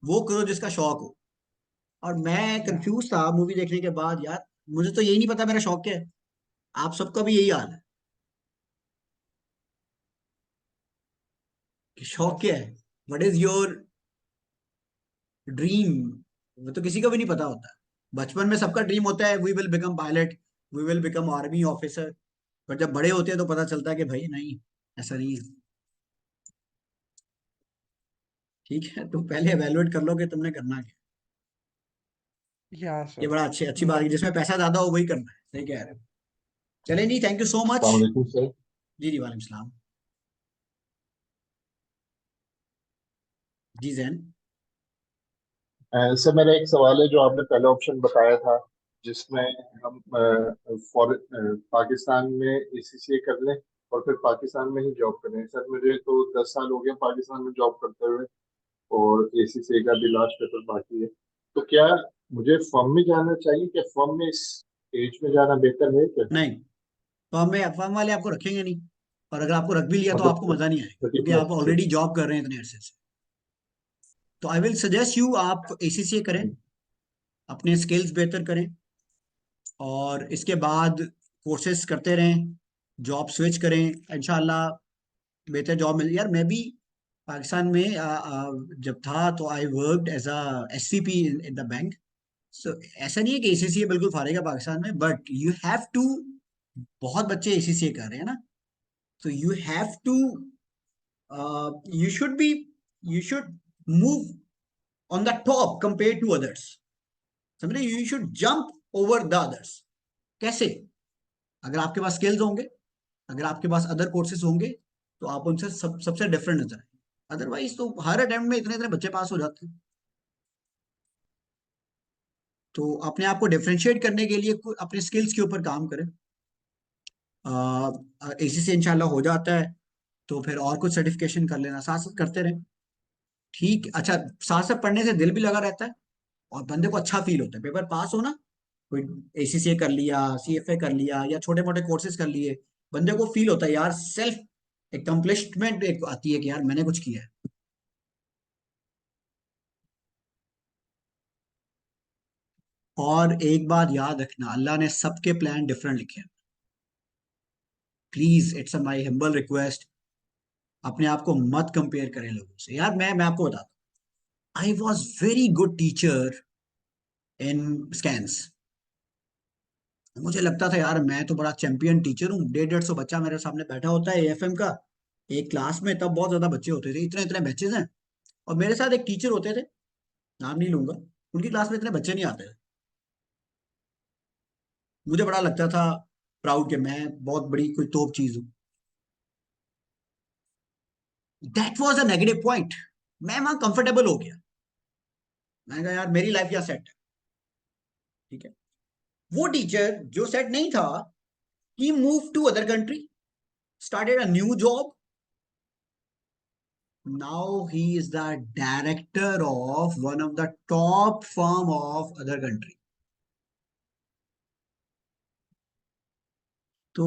वो करो जिसका शौक हो, और मैं yeah. कंफ्यूज था मूवी देखने के बाद, यार मुझे तो यही नहीं पता मेरा शौक क्या है। आप सबका भी यही हाल है कि शौक क्या Yes. है, व्हाट इज योर ड्रीम, वो तो किसी को भी नहीं पता होता। बचपन में सबका ड्रीम होता है we will become pilot, we will become army officer, पर जब बड़े होते हैं तो पता चलता है कि भाई नहीं, ऐसा नहीं है। ठीक है, तो पहले एवेलुएट कर लो कि तुमने करना क्या। Yeah, ये sir. बड़ा अच्छी बात No. है, जिसमें पैसा ज्यादा हो वही करना है, सही कह रहे हो। चले नहीं, थैंक यू सो मच। अस्सलाम वालेकुम सर। जी जी, वालेकुम सलाम। जी जैन। सर मेरा एक सवाल है, जो आपने पहले ऑप्शन बताया था जिसमें हम पाकिस्तान में ACCA कर लें और फिर पाकिस्तान में ही जॉब करें। सर मुझे तो 10 साल हो गए पाकिस्तान में जॉब करते हुए, और ACCA का भी लास्ट पेपर बाकी है। तो क्या मुझे फर्म में जाना चाहिए, क्या फर्म में इस एज में जाना बेहतर है क्या? नहीं, फर्म वाले आपको रखेंगे नहीं, और अगर आपको रख भी लिया तो मतलब आपको मजा नहीं आएगा, क्योंकि आप 30 से। ऑलरेडी जॉब कर रहे हैं इतने अरसे से। तो आई विल सजेस्ट यू, आप एसीसीए करें, अपने स्किल्स बेहतर करें, और इसके बाद कोर्सेज करते रहें, जॉब स्विच करें, इंशाल्लाह बेहतर जॉब मिल। यार मैं भी पाकिस्तान में जब था तो I worked as a SVP in the bank. सो ऐसा नहीं है कि एसीसीए बिल्कुल फारेगा पाकिस्तान में, बट यू हैव टू, बहुत बच्चे एसीसीए कर रहे हैं ना, तो you have to, you should be, you should move on the top compare to others, समझ रहे, you should jump over the others. कैसे? अगर आपके पास स्किल्स होंगे, अगर आपके पास अदर कोर्सेज होंगे, तो आप उनसे सबसे डिफरेंट नजर आए। अदरवाइज तो हर अटेम्प्ट में इतने इतने बच्चे पास हो जाते हैं। तो अपने आप को डिफरेंशिएट करने के लिए अपने स्किल्स के ऊपर काम करें। इसी से इंशाल्लाह हो जाता है, तो फिर और कुछ सर्टिफिकेशन कर लेना, साथ साथ करते रहें। ठीक, अच्छा, साथ साथ पढ़ने से दिल भी लगा रहता है, और बंदे को अच्छा फील होता है। पेपर पास हो ना, कोई एसीसीए कर लिया, सीएफए कर लिया, या छोटे मोटे कोर्सेज कर लिए, बंदे को फील होता है यार, सेल्फ एकम्प्लिशमेंट एक आती है कि यार मैंने कुछ किया है। और एक बात याद रखना, अल्लाह ने सबके प्लान डिफरेंट लिखे हैं। Please, it's a my humble request, अपने आप को मत कंपेयर करें लोगों से। यार मैं आपको बताता हूँ, I was very good teacher in scans. मुझे लगता था यार मैं तो बड़ा चैंपियन टीचर हूँ, 150-150 बच्चा मेरे सामने बैठा होता है एएफएम का, एक क्लास में तब बहुत ज्यादा बच्चे होते थे, इतने इतने बैचेज हैं, और मेरे साथ एक टीचर होते थे, नाम नहीं लूंगा, उनकी क्लास में इतने बच्चे नहीं आते थे। मुझे बड़ा लगता था प्राउड कि मैं बहुत बड़ी कोई तोप चीज हूँ। That was a negative point. मैं वहां कंफर्टेबल हो गया, मैंने कहा यार मेरी लाइफ क्या सेट है। ठीक है, वो टीचर जो सेट नहीं था, he move to other country, started a new job. Now he is the director of one of the top firm of other country. तो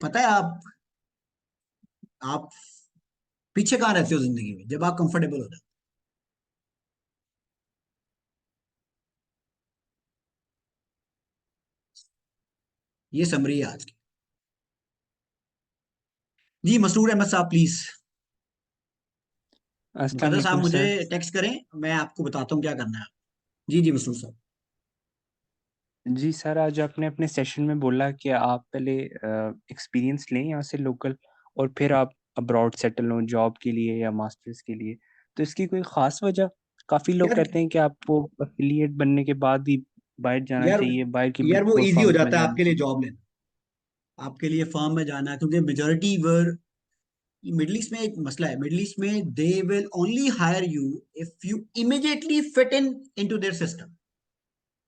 पता है आप पीछे कहाँ रहते हो जिंदगी में जब आप कंफर्टेबल हो जाते हो। ये समरी है आज की। जी मसरूर अहमद साहब, प्लीज। अस्सलाम मुकद्दर साहब वालेकुम मुझे सर। टेक्स्ट करें, मैं आपको बताता हूँ क्या करना है। जी जी मसरूर साहब। जी सर, आज आपने अपने सेशन में बोला कि आप पहले एक्सपीरियंस लें यहाँ से लोकल, और फिर आप अब्रॉड सेटल हों जॉब के लिए या मास्टर्स के लिए। तो इसकी कोई ख़ास वजह? काफ़ी लोग यार कहते हैं कि आपको एफिलिएट बनने के बाद ही बाहर जाना यार चाहिए, बाहर की यार बिग वो फोर इजी हो फर्म्स में जाता है जाना आपके लिए चाहिए। जॉब लेना, आपके लिए फर्म में जाना, क्योंकि मेजोरिटी वर, मिडिल ईस्ट में एक मसला है, मिडिल ईस्ट में they will only hire you if you immediately fit in into their system,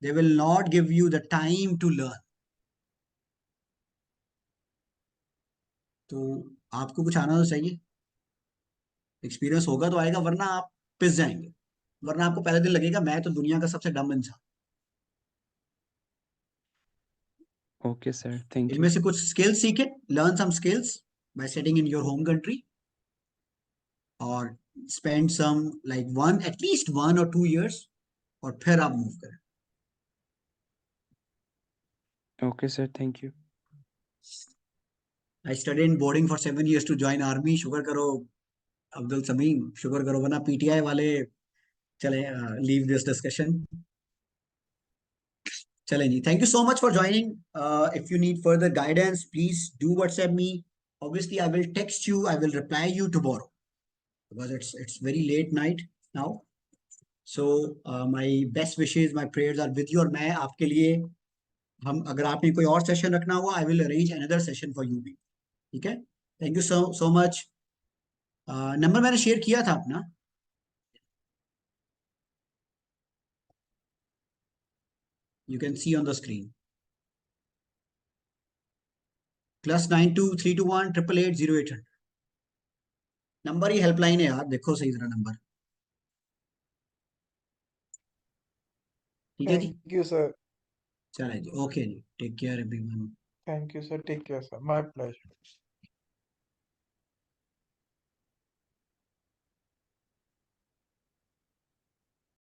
they will not give you the time to learn. तो आपको कुछ आना तो चाहिए, एक्सपीरियंस होगा तो आएगा, वरना आप पिस जाएंगे, वरना आपको पहले दिन लगेगा मैं तो दुनिया का सबसे डम इंसान। ओके सर, थैंक इनमें यू। से कुछ स्किल्स सीखे, learn some skills by setting in your home country, और spend some like one, at least 1 or 2 years, और फिर आप मूव करें। Okay sir, thank you. I study in boarding for 7 years to join army, शुक्र करो अब्दुल समीम, शुक्र करो, वरना पीटीआई वाले चले। Leave this discussion. चलें जी, thank you so much for joining. If you need further guidance please do WhatsApp me, obviously I will text you, I will reply you tomorrow, because it's very late night now. So my best wishes, my prayers are with you, और मैं आपके लिए, हम अगर आपने कोई और session रखना हुआ, I will arrange another session for you भी। ठीक है, thank you so much. Number मैंने शेयर किया था अपना, you can see on the screen, +92 321 888 0800। Number he helpline है यार, देखो सही जरा नंबर। ठीक है जी, Thank you, sir. चलें जी, ओके जी, take care everyone. Thank you, sir. Take care, sir. My pleasure.